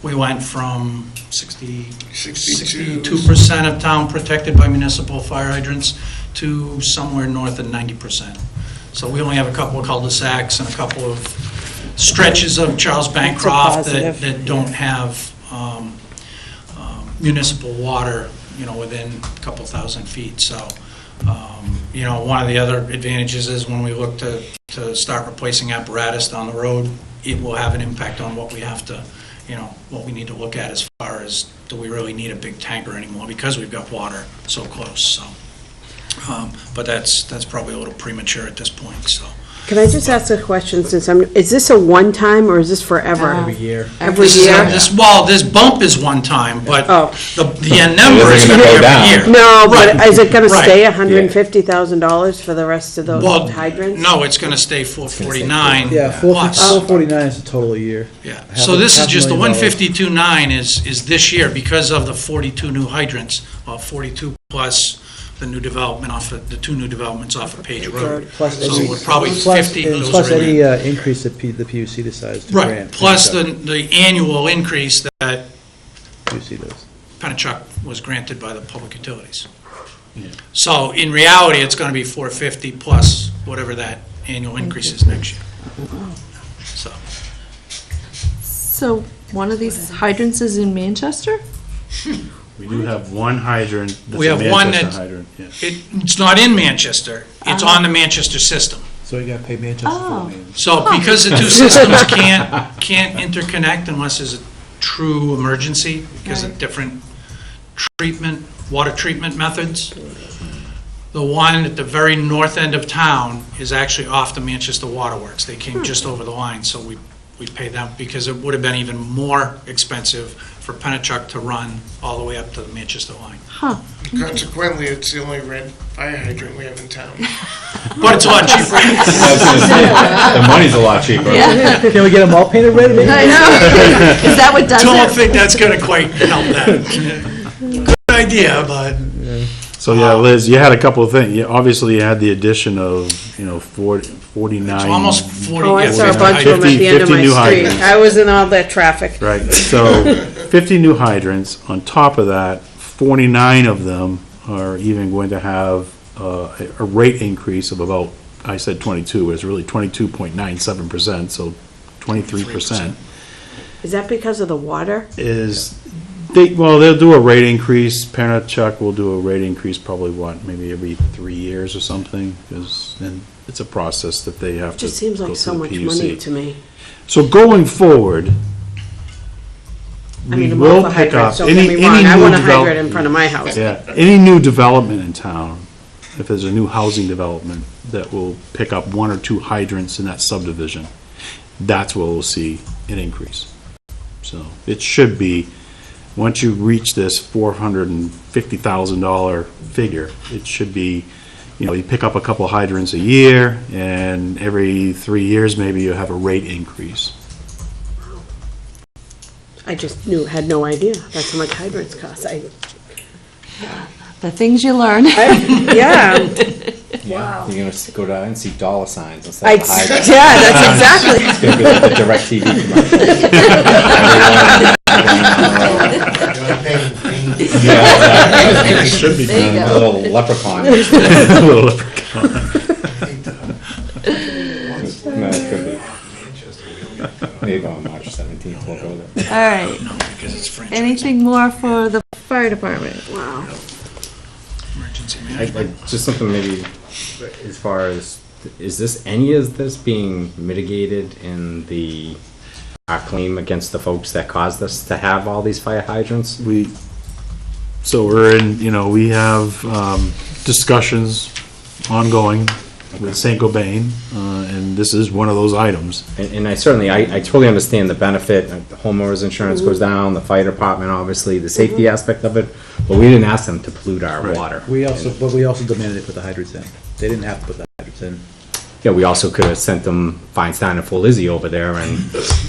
we went from 62% of town protected by municipal fire hydrants to somewhere north of 90%. So we only have a couple of cul-de-sacs and a couple of stretches of Charles Bancroft that don't have municipal water, within a couple thousand feet. So, one of the other advantages is when we look to start replacing apparatus down the road, it will have an impact on what we have to, what we need to look at as far as, do we really need a big tanker anymore because we've got water so close. So, but that's probably a little premature at this point. So, Can I just ask a question, is this a one-time or is this forever? Every year. Every year? this bump is one time, but Oh. the end number is going to be go down. every year. No, but Right. is it gonna Right. stay $150,000 for the rest of those Well, hydrants? no, it's going to stay 449 Yeah, plus. 449 is a total a year. Yeah, Half so a- this is just, the $500,000. 152.9 is this year because of the 42 new hydrants, 42 plus the new development the two new developments off of Page Road. Plus So any- we're probably plus- 50 of and those plus are in any there. increase that the PUC decides to Right, grant. plus the annual increase that PUC does. Pennachuck was granted by the public utilities. So in reality, it's going to be 450 plus whatever that annual increase is next year. So, So one of these hydrants is in Manchester? We do have one hydrant that's We a have one Manchester that's- hydrant, yes. it's not in Manchester, it's on the Manchester system. So you gotta pay Manchester Oh. for it. So because the two systems can't interconnect unless there's a true emergency because of different water treatment methods, the one at the very north end of town is actually off the Manchester Waterworks. They came just over the line, so we pay them because it would have been even more expensive for Pennachuck to run all the way up to the Manchester line. Consequently, it's the only red fire hydrant we have in town. But it's a lot cheaper. The money's a lot cheaper. Can we get them all painted red, maybe? I know. Is that what does Don't it? think that's going to quite help that. Good idea, but So, yeah, Liz, you had a couple of things. Obviously, you had the addition of, 49. it's almost 40. Oh, I yeah, saw a 50 bunch of them at the end of 50 my new street. hydrants. I was in all that traffic. Right, so 50 new hydrants. On top of that, 49 of them are even going to have a rate increase of about, I said 22, it's really 22.97%, so 23%. Is that because of the water? They'll do a rate increase. Penachuk will do a rate increase probably, maybe every 3 years or something, because then it's a process that they have It to just seems go like so through much the money PUC. to me. So going forward, I we mean, I'm will all for pick up hydrants, don't any get me wrong, I new want a develop- hydrant in front of my house. Yeah, any new development in town, if there's a new housing development that will pick up 1 or 2 hydrants in that subdivision, that's where we'll see an increase. So it should be, once you reach this $450,000 figure, it should be, you pick up a couple hydrants a year, and every 3 years, maybe you have a rate increase. I just had no idea that's how much hydrants cost. The things you learn. Yeah. Wow. You're gonna go down and see dollar signs instead Yeah, of hydrants. that's exactly. It's gonna be like the direct TV commercial. Yeah, Should be. There you a go. little leprechaun. No, it could be. Maybe on March 17th we'll go there. All right. Because it's French. Anything more for the fire department? Wow. Emergency management. Just something maybe as far as, is any of this being mitigated in our claim against the folks that caused us to have all these fire hydrants? So we're in, we have discussions ongoing with St. Gobain, and this is one of those items. And I certainly, I totally understand the benefit, the homeowner's insurance goes down, the fire department, obviously, the safety aspect of it, but we didn't ask them to pollute our water. But we also demanded they put the hydrants in. They didn't have to put the hydrants in. Yeah, we also could have sent them Feinstein and Folizzi over there and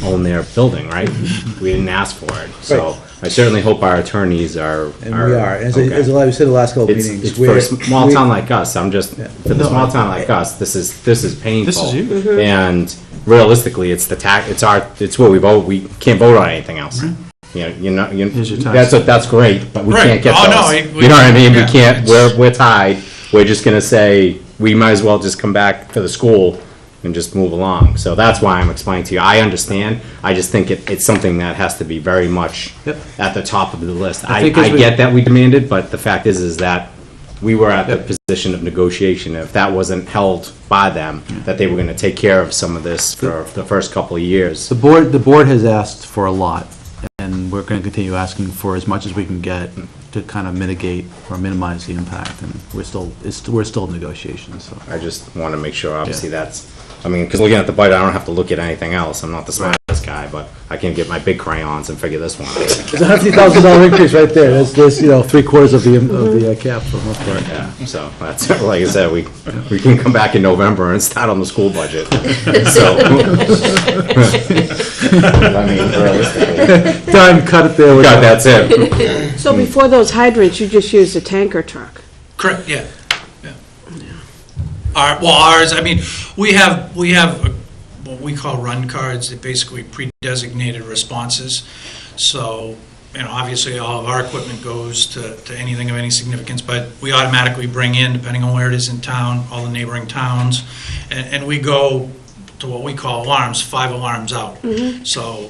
own their building, right? We didn't ask for it, so I certainly hope our attorneys are. And we are. And okay. as we said the last couple of It's meetings. for a small town like us, for the small town like us, this is painful. This is huge. And realistically, it's it's what we vote, we can't vote on anything else. Here's your tax. That's great, but we Right. can't get Oh, no, those. we- You know what I mean? We yeah, can't, it's- we're tied, we're just gonna say, we might as well just come back to the school and just move along. So that's why I'm explaining to you, I understand, I just think it's something that has to be very much Yep. at the top of the list. I I think as we- get that we demanded, but the fact is that we were at the position of negotiation. If that wasn't held by them, that they were gonna take care of some of this for the first couple of years. The board has asked for a lot, and we're going to continue asking for as much as we can get to kind of mitigate or minimize the impact, and we're still in negotiations, so. I just wanna make sure, obviously, because looking at the budget, I don't have to look at anything else. I'm not the smartest guy, but I can get my big crayons and figure this one out. There's a $150,000 increase right there. That's 3/4 of the cap for the most part. Yeah, so that's, like I said, we can come back in November and start on the school budget. So, I mean, realistically, Done, cut it there. God, that's it. So before those hydrants, you just used a tanker truck? Correct, yeah. Ours, we have what we call run cards, they're basically pre-designated responses. So, obviously all of our equipment goes to anything of any significance, but we automatically bring in, depending on where it is in town, all the neighboring towns, and we go to what we call alarms, 5 alarms out. So,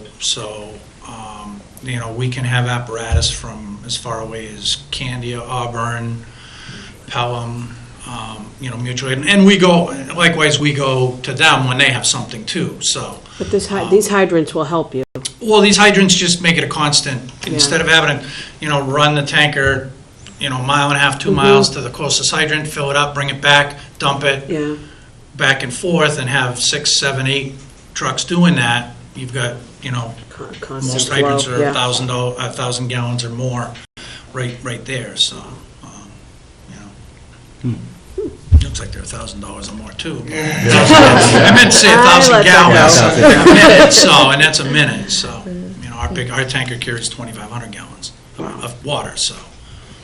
we can have apparatus from as far away as Candia, Auburn, Pelham, Mutual Aid, and we go to them when they have something too, so. But these hydrants will help you. Well, these hydrants just make it a constant, instead of having to, run the tanker, a mile and a half, 2 miles to the closest hydrant, fill it up, bring it back, dump it, Yeah. back and forth, and have 6, 7, 8 trucks doing that. You've got, Constant most hydrants flow, are yeah. 1,000 gallons or more, right there, so, Looks like they're $1,000 or more too. I meant to say 1,000 let that gallons go. a minute, and that's a minute, so, our tanker carries 2,500 gallons of water, so.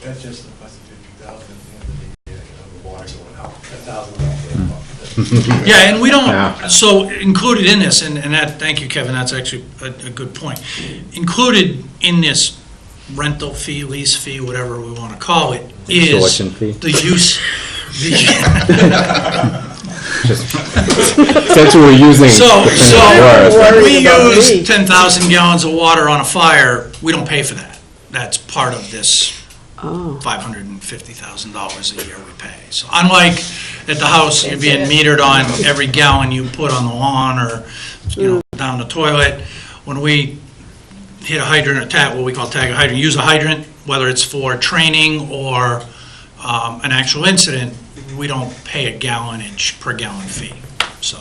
That's just the plus 50,000 at the end of the water going out. 1,000. Yeah, and we Yeah. don't, so included in this, and that, thank you, Kevin, that's actually a good point. Included in this rental fee, lease fee, whatever we want to call it, is Extortion fee? the use. Since we're using So definitive words. when we Worried about me. use 10,000 gallons of water on a fire, we don't pay for that. That's part of this Oh, $550,000 a year we pay. So unlike at the house, you're being metered on every gallon you put on the lawn or, down the toilet. When we hit a hydrant or tag, what we call tag a hydrant, use a hydrant, whether it's for training or an actual incident, we don't pay a gallonage per gallon fee. So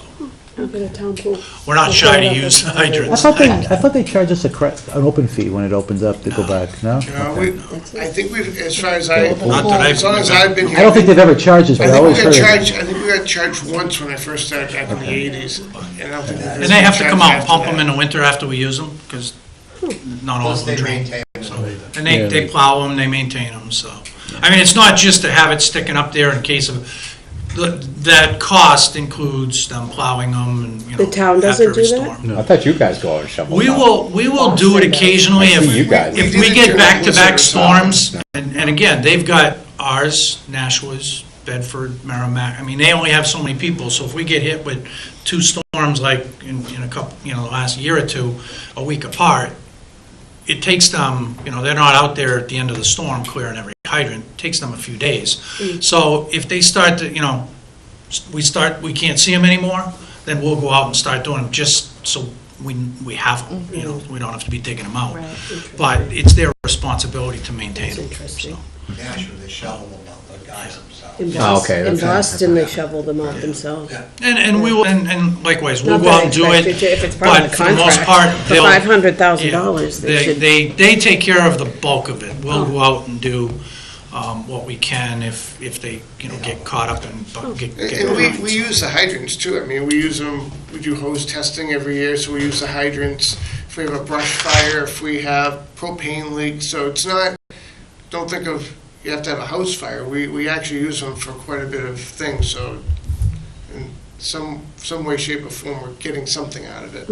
I'll get a town pool. we're not shy to use hydrants. I thought they charge us an open fee when it opens up to go back, no? I think we, as far as I, Not that I've- as long as I've been here. I don't think they've ever charged us, I but I think we always got heard. charged, I think we got charged once when I first started back in the 80s. And I don't think And they have to come out and pump them in. in the winter after we use them, because not all Plus of them they drain. maintain them. And they plow them, they maintain them, so. I mean, it's not just to have it sticking up there in case of, that cost includes them plowing them and, The town doesn't after every do that? storm. I thought you guys go out and shovel. We them. will do it occasionally I see you guys. if We we did it get during back-to-back blizzard or storms. And again, they've got ours, Nashua's, Bedford, Merrimack. I mean, they only have so many people, so if we get hit with two storms like in a couple, the last year or two, a week apart, it takes them, they're not out there at the end of the storm clearing every hydrant. It takes them a few days. So if they start to, we can't see them anymore, then we'll go out and start doing them just so we have them, we don't have to be digging them out. Right. But it's their responsibility to maintain them. Interesting. Nashua, they shovel them out, the guys themselves. In Oh, okay, In that's- Boston, they shovel them out themselves. And we will, and likewise, we'll Not go that out and do I it. expect you to- If it's part of But the for the most part, contract, for they'll. $500,000, they should. They take care of the bulk of it. We'll go out and do what we can if they, get caught up and get. And we use the hydrants too. I mean, we use them, we do hose testing every year, so we use the hydrants. If we have a brush fire, if we have propane leaks, so it's not, don't think of, you have to have a house fire. We actually use them for quite a bit of things, so in some way, shape, or form, we're getting something out of it.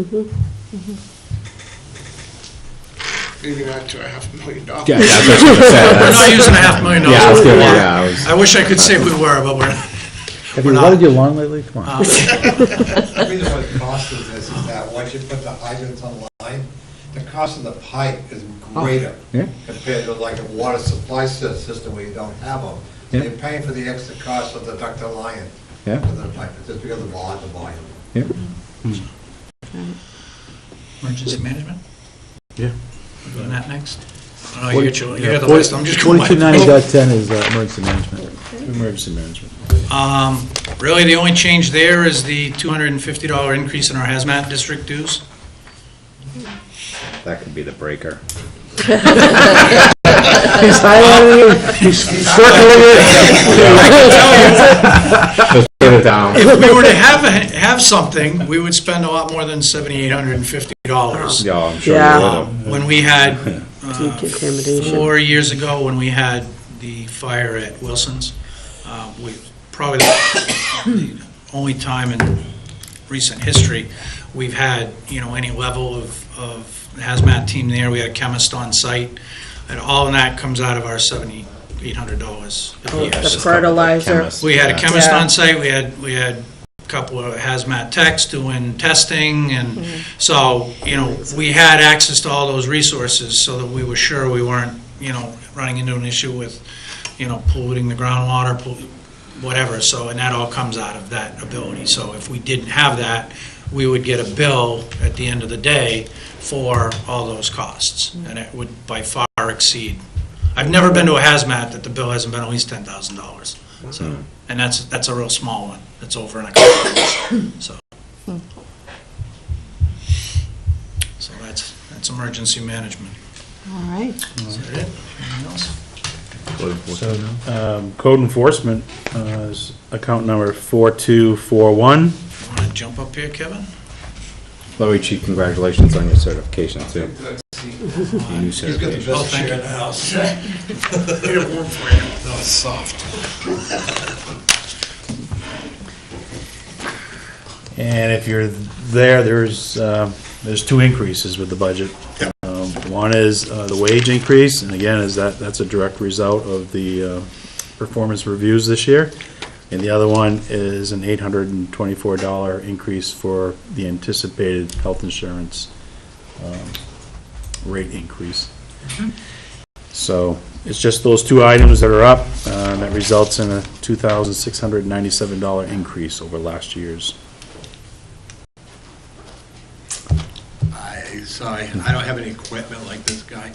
Maybe not to $500,000. Yeah, that's what I was gonna say. We're not That's- using $500,000. Yeah, I was gonna- for water. yeah, I was- I wish I could say we were, but we're. Have you watered your lawn lately? Come on. The reason why the cost of this is that once you put the hydrants online, the cost of the pipe is greater Yeah. compared to like a water supply system where you don't have them. So Yeah. you're paying for the extra cost of the ductile line Yeah. for the pipe, just because of the volume. Emergency management? Yeah. We're doing that next? Oh, you got the list, I'm just going by. 4290.10 is emergency management. Emergency management. Really, the only change there is the $250 increase in our hazmat district dues. That could be the breaker. He's highlighting it, he's circling Just put it down. If we were to have something, we would spend a lot more than $7,850. Yeah, I'm sure Yeah. you would have. When we had, Decontamination. 4 years ago, when we had the fire at Wilson's, we, probably the only time in recent history, we've had, any level of hazmat team there. We had a chemist on site, and all of that comes out of our $7,800 a year. The So fertilizer. Chemist. we had a chemist Yeah. on site, we had a couple of hazmat techs doing testing, and so, we had access to all those resources so that we were sure we weren't, running into an issue with, polluting the groundwater, whatever, so, and that all comes out of that ability. So if we didn't have that, we would get a bill at the end of the day for all those costs, and it would by far exceed. I've never been to a hazmat that the bill hasn't been at least $10,000, so, and that's a real small one, that's over in a couple of years, so. So that's emergency management. All right. Is that it? Anything else? Code enforcement is account number 4241. Want to jump up here, Kevin? Luigi, congratulations on your certification too. Your new He's got the certification. best thank chair you. in the house. Made it warm for you. No, it's soft. And if you're there, there's two increases with the budget. One One is the wage increase, and again, that's a direct result of the performance reviews this year. And the other one is an $824 increase for the anticipated health insurance rate increase. So it's just those two items that are up, and that results in a $2,697 increase over last year's. Sorry, I don't have any equipment like this guy.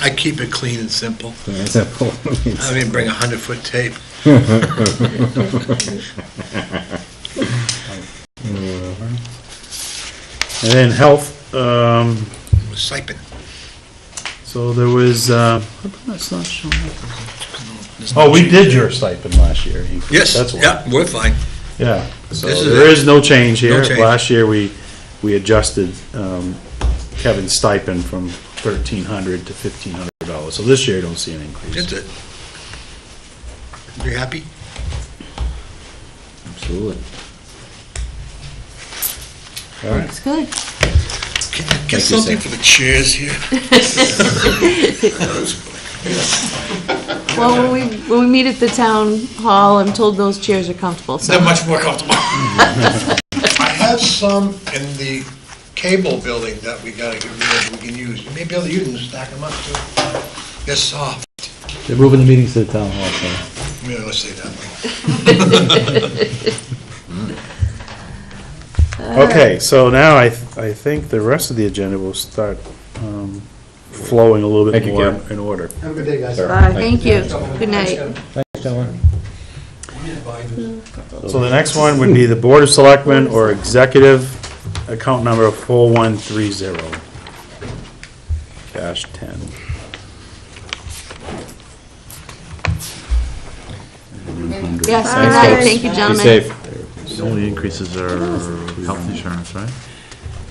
I keep it clean and simple. I don't even bring 100-foot tape. And then health, Siping. so there was, that's not showing up. Oh, we did your stipend last year. Yes, That's why. yeah, we're fine. Yeah, so This is there it. is no change here. No change. Last year, we adjusted Kevin's stipend from $1,300 to $1,500. So this year, I don't see an increase. That's it. You happy? Absolutely. Looks good. Can you get you, something sir. for the chairs here? Well, when we meet at the town hall, I'm told those chairs are comfortable, so. They're much more comfortable. I have some in the cable building that we gotta get rid of, we can use. You may be able to use them, stack them up too. They're soft. They're moving the meetings to the town hall, so. Yeah, let's say that. Okay, so now I think the rest of the agenda will start flowing a little bit Thank you, more Kevin. in order. Have a good day, guys. Bye. Thank you. Good night. Thanks, gentlemen. So the next one would be the Board of Selectmen or Executive, account number 4130, cash 10. Yes, good Thanks, night. folks. Thank you, Be gentlemen. safe. The only increases are health insurance, right?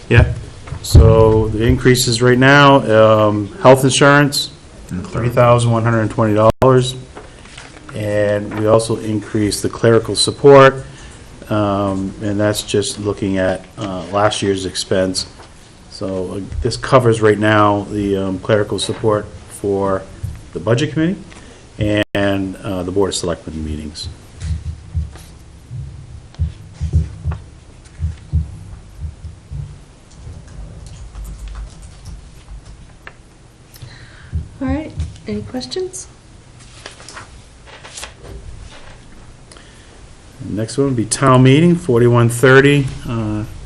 Yeah, so the increases right now, health insurance, $3,120. And we also increased the clerical support, and that's just looking at last year's expense. So this covers right now the clerical support for the Budget Committee and the Board of Selectmen meetings. All right, any questions? Next one would be town meeting, 4130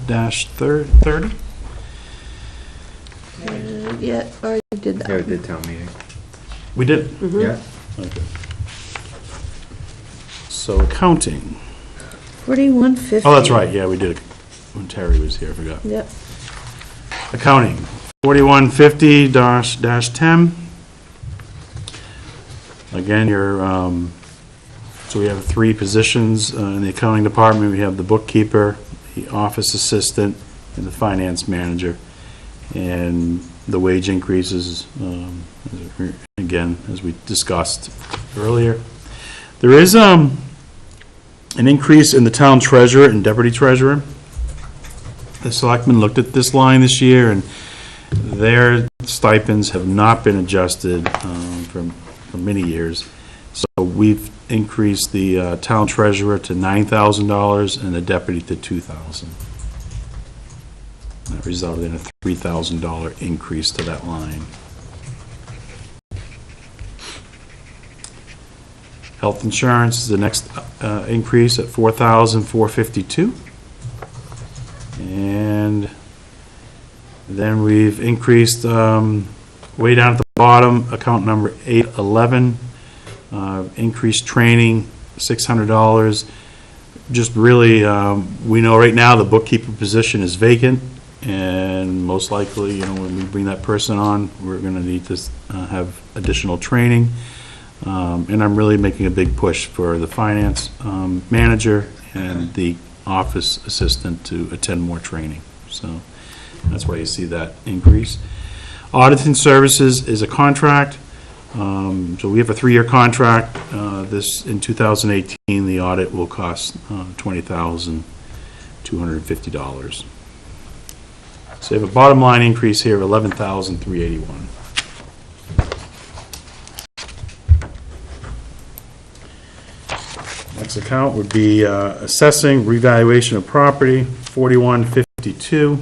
dash 30. Yeah, already did Yeah, we that. did town meeting. We did. Yeah. Okay. So accounting. 4150. Oh, that's right, yeah, we did it when Terry was here, I forgot. Yep. Accounting, 4150-10. Again, so we have 3 positions in the accounting department. We have the bookkeeper, the office assistant, and the finance manager. And the wage increases, again, as we discussed earlier. There is an increase in the town treasurer and deputy treasurer. The selectmen looked at this line this year, and their stipends have not been adjusted for many years. So we've increased the town treasurer to $9,000 and the deputy to $2,000. That resulted in a $3,000 increase to that line. Health insurance is the next increase at $4,452. And then we've increased way down at the bottom, account number 811, increased training, $600. Just really, we know right now the bookkeeper position is vacant, and most likely, when we bring that person on, we're going to need to have additional training. And I'm really making a big push for the finance manager and the office assistant to attend more training. So that's why you see that increase. Auditing services is a contract. So we have a 3-year contract. This, in 2018, the audit will cost $20,250. So you have a bottom line increase here of $11,381. Next account would be assessing revaluation of property, 4152.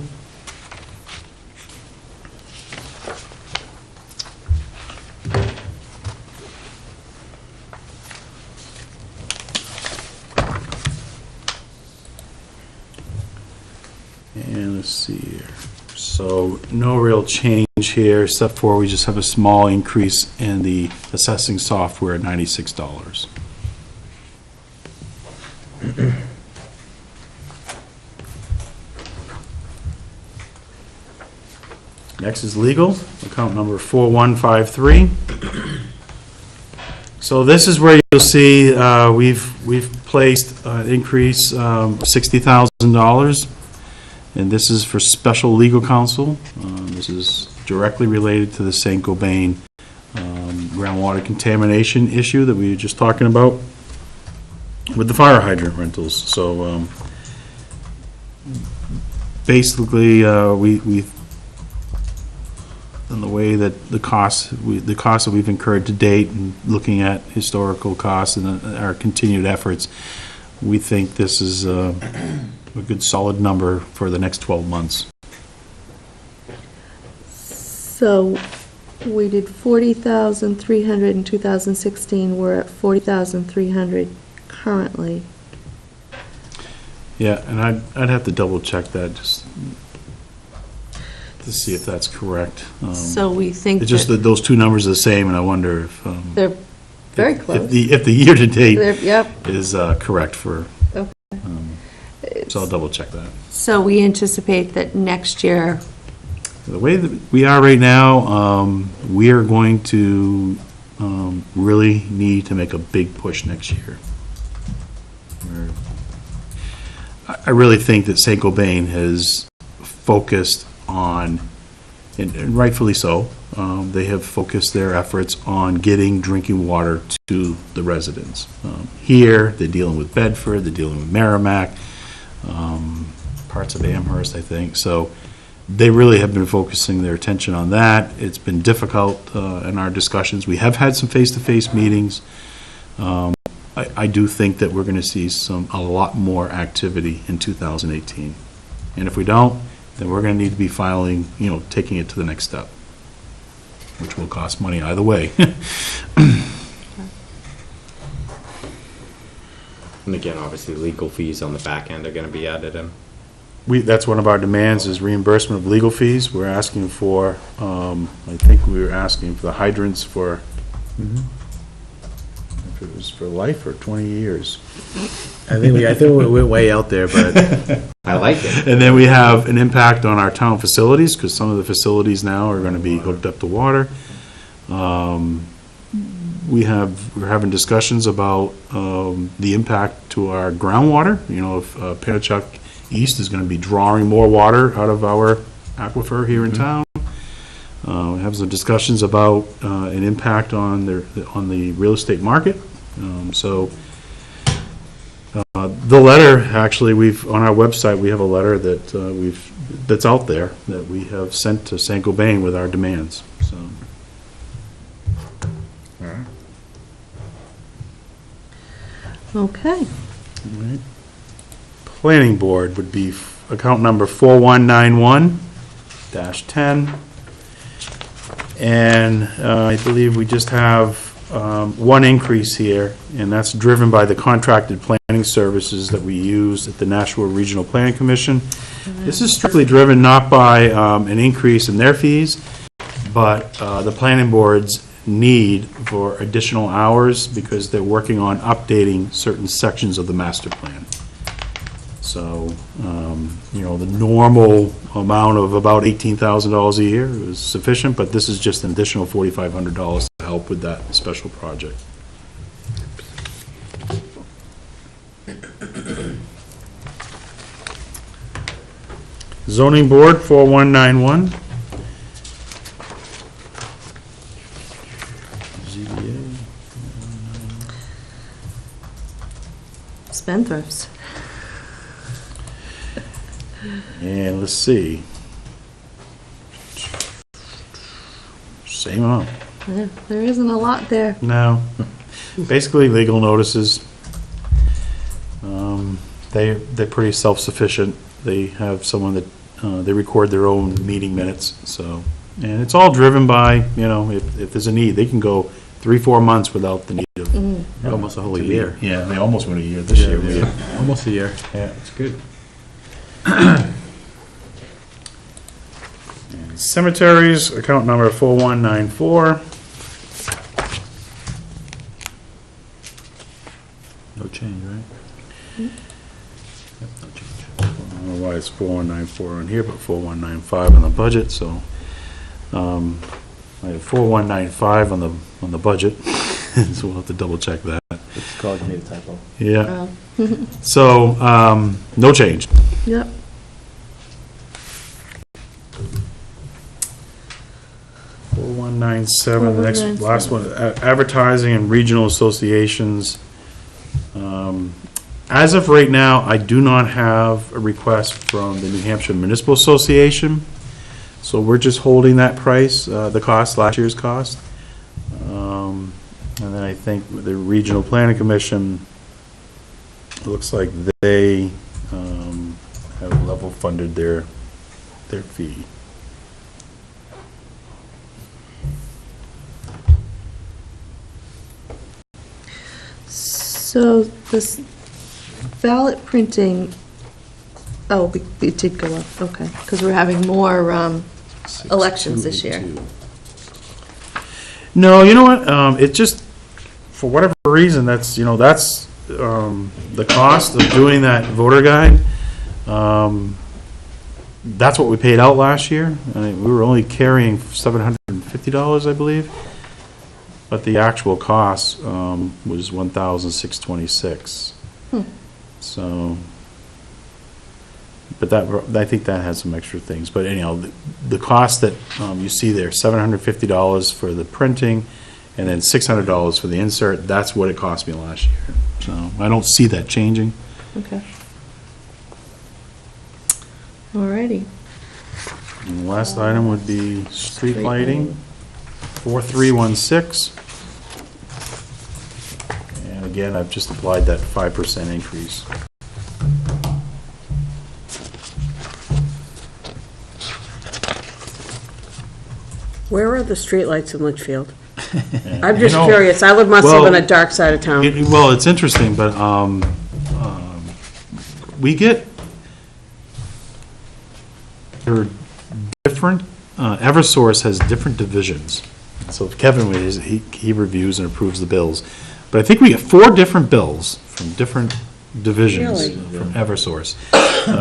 And let's see here. So no real change here, except for we just have a small increase in the assessing software at $96. Next is legal, account number 4153. So this is where you'll see we've placed an increase $60,000, and this is for special legal counsel. This is directly related to the St. Gobain groundwater contamination issue that we were just talking about with the fire hydrant rentals. So basically, we've in the way that the costs that we've incurred to date, and looking at historical costs and our continued efforts, we think this is a good solid number for the next 12 months. So we did 40,300 in 2016, we're at 40,300 currently. Yeah, and I'd have to double check that just to see if that's correct. So we think It's just that those two numbers are the same, and I wonder if they're very close. if the year-to-date Yep. is correct for. Okay. So I'll double check that. So we anticipate that next year, The way that we are right now, we are going to really need to make a big push next year. I really think that St. Gobain has focused on, and rightfully so, they have focused their efforts on getting drinking water to the residents. Here, they're dealing with Bedford, they're dealing with Merrimack, parts of Amherst, I think. So they really have been focusing their attention on that. It's been difficult in our discussions. We have had some face-to-face meetings. I do think that we're going to see a lot more activity in 2018. And if we don't, then we're going to need to be filing, taking it to the next step, which will cost money either way. And again, obviously, legal fees on the back end are gonna be added in. That's one of our demands, is reimbursement of legal fees. We're asking for, I think we were asking for the hydrants for, if it was for life or 20 years. I think we're way out there, but I like it. And then we have an impact on our town facilities, because some of the facilities now are going to be hooked up to water. We're having discussions about the impact to our groundwater. If Pennachuck East is going to be drawing more water out of our aquifer here in town. We have some discussions about an impact on the real estate market. The letter, actually, on our website, we have a letter that's out there that we have sent to St. Gobain with our demands. So. okay. All right. Planning Board would be account number 4191-10. And I believe we just have one increase here, and that's driven by the contracted planning services that we use at the Nashua Regional Planning Commission. This is strictly driven not by an increase in their fees, but the planning board's need for additional hours because they're working on updating certain sections of the master plan. So, the normal amount of about $18,000 a year is sufficient, but this is just an additional $4,500 to help with that special project. Zoning Board, 4191. ZBA. Spendthrifts. And let's see. Same amount. There isn't a lot there. No. Basically, legal notices. They're pretty self-sufficient. They have someone that, they record their own meeting minutes, so. And it's all driven by, if there's a need, they can go 3-4 months without the need of. Almost a whole year. Yeah, they almost went a year this year. Almost a year. Yeah. It's good. Cemeteries, account number 4194. No change, right? Yep, no change. I don't know why it's 4194 on here, but 4195 on the budget, so, I have 4195 on the budget, so we'll have to double check that. It's called, you made a typo. Yeah. So, no change. Yep. Four 4197, the next, 4197. last one, advertising and regional associations. As of right now, I do not have a request from the New Hampshire Municipal Association, so we're just holding that price, the cost, last year's cost. And then I think the Regional Planning Commission, it looks like they have level funded their fee. So this ballot printing, oh, it did go up, okay, because we're having more elections this year. 6282. No, you know what, it just, for whatever reason, that's the cost of doing that voter guide. That's what we paid out last year. I mean, we were only carrying $750, I believe. But the actual cost was $1,626. So, but I think that has some extra things. But anyhow, the cost that you see there, $750 for the printing, and then $600 for the insert. That's what it cost me last year. So I don't see that changing. Okay. Alrighty. And the last item would be street lighting, 4316. And again, I've just applied that 5% increase. Where are the streetlights in Litchfield? And, I'm just you know, curious. I must live well, on a dark side of town. Well, it's interesting, but we get, they're different, Eversource has different divisions. So Kevin, he reviews and approves the bills. But I think we get 4 different bills from different divisions Really? from Eversource.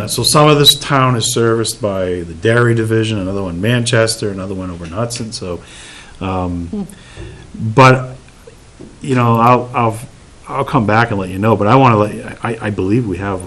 So some of this town is serviced by the dairy division, another one Manchester, another one over in Hudson, so, but, you know, I'll come back and let you know, but I want to I believe we have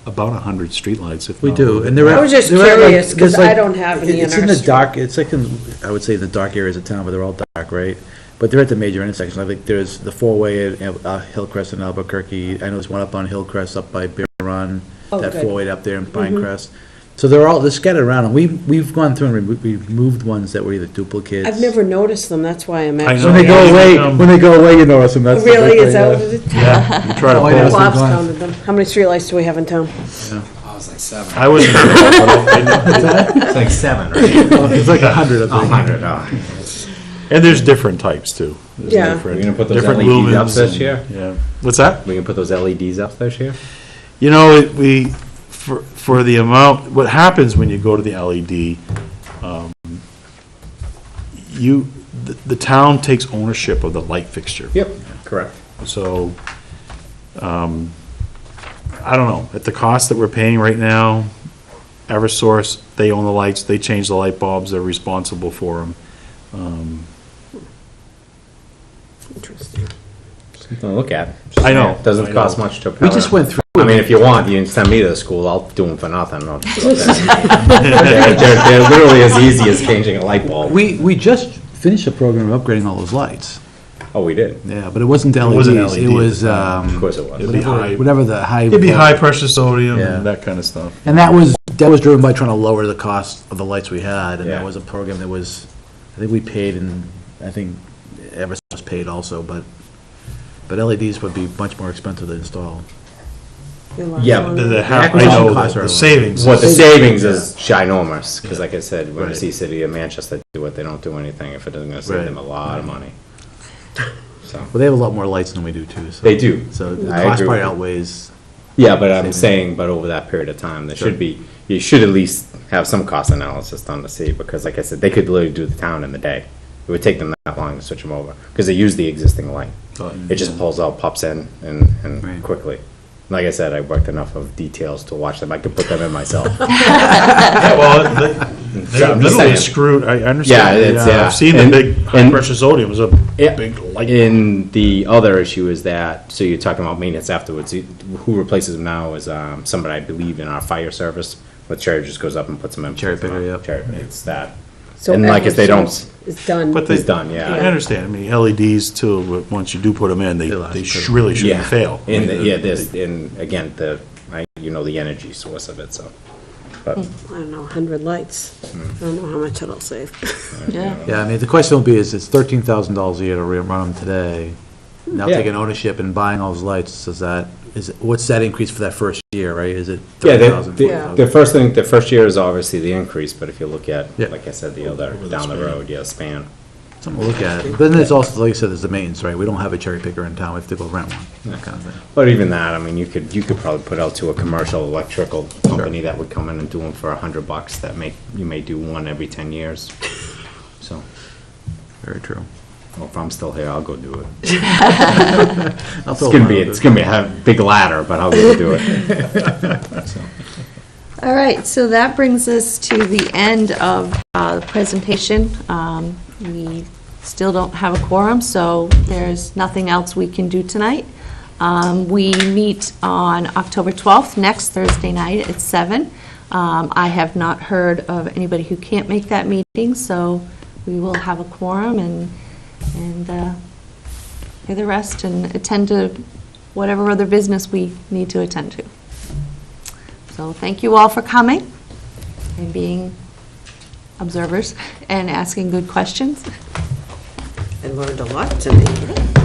about 100 streetlights, if We not do, more. and they're I was just they're at, curious, there's 'cause I don't have any in It's our in the street. dark, it's like in, I would say the dark areas of town, but they're all dark, right? But they're at the major intersections. I think there's the 4-way at Hillcrest and Albuquerque. I know there's one up on Hillcrest up by Bear Run, Oh, that good. 4-way up there in Pinecrest. So they're scattered around, and we've gone through and removed ones that were either duplicates. I've never noticed them. That's why I'm I asking. know. When they go away, When you notice them, that's the Really? big Is thing, that yeah. what it is? Yeah, you try to Oh, yeah. pull. Bob's gone. counted them. How many streetlights do we have in town? I was like 7. I wasn't sure, but I know. It's like 7, right? It's like 100, I think. 100, oh. And there's different types, too. There's Yeah. different- We're gonna put those different LEDs up lumens this and- year? Yeah. What's that? We can put those LEDs up this year? You know, for the amount, what happens when you go to the LED, the town takes ownership of the light fixture. Yep, correct. So, I don't know, at the cost that we're paying right now, Eversource, they own the lights, they change the light bulbs, they're responsible for them. Interesting. Something to look at. I know. Doesn't I cost know. much to. We just went through. I mean, if you want, you can send me to the school, I'll do them for nothing. No, they're literally as easy as changing a light bulb. We just finished a program of upgrading all those lights. Oh, we did? Yeah, but it wasn't LEDs. wasn't It LED was, Of course it was. It'd be high, whatever the high. it'd be high pressure sodium Yeah. and that kind of stuff. And that was driven by trying to lower the cost of the lights we had, and that Yeah. was a program that was I think we paid, and I think Eversource was paid also, but LEDs would be much more expensive to install. Yeah, I acquisition know costs are the low. savings. Well, the savings is ginormous, because like I said, when I Right. see City of Manchester do it, they don't do anything if it isn't gonna save Right. them a lot of money. So, Well, they have a lot more lights than we do, too, so. They do. So the I cost agree probably with you. outweighs, yeah, but I'm saying, but over that period of time, there Sure. should be, you should at least have some cost analysis done to see, because like I said, they could literally do the town in the day. It would take them that long to switch them over, because they use the existing light. It just pulls out, pops in, and Right. quickly. Like I said, I worked enough of details to watch them, I could put them in myself. Yeah, well, they're I'm just literally saying. screwed, I Yeah, understand. it's, yeah. I've seen the And- big high-pressure sodium, it was a Yeah. big light. And the other issue is that, so you're talking about maintenance afterwards, who replaces them now is somebody I believe in our fire service, with Cherry just goes up and puts them in. Cherry picker, yep. Cherry, it's that, So And like if they don't- Eversource is done. But they- it's done, I yeah. understand, I mean, LEDs too, but once you do put them in, They last they pretty- really shouldn't Yeah. fail. And, I mean, yeah, this, and again, you know, the energy source of it, so. But, I don't know, 100 lights. I don't know how much it'll save. Yeah. yeah, I mean, the question will be, is it's $13,000 a year to run them today. Now Yeah. taking ownership and buying all those lights, what's that increase for that first year, right? Is it yeah, 30,000? the first thing, the first year is obviously the increase, but if you look at, Yeah. like I said, the other, down the road, yeah, span. Something to look at. But then there's also, like you said, there's the maintenance, right? We don't have a cherry picker in town, we have to go rent one, that kind of thing. But even that, I mean, you could probably put out to a commercial electrical company that would come in and do them for $100, you may do one every 10 years. So, Very true. well, if I'm still here, I'll go do it. I'll It's throw gonna mine be, out it's there. gonna be a big ladder, but I'll go do it. So, All right, so that brings us to the end of the presentation. We still don't have a quorum, so there's nothing else we can do tonight. We meet on October 12th, next Thursday night at 7. I have not heard of anybody who can't make that meeting, so we will have a quorum and hear the rest and attend to whatever other business we need to attend to. So thank you all for coming and being observers and asking good questions. I learned a lot tonight.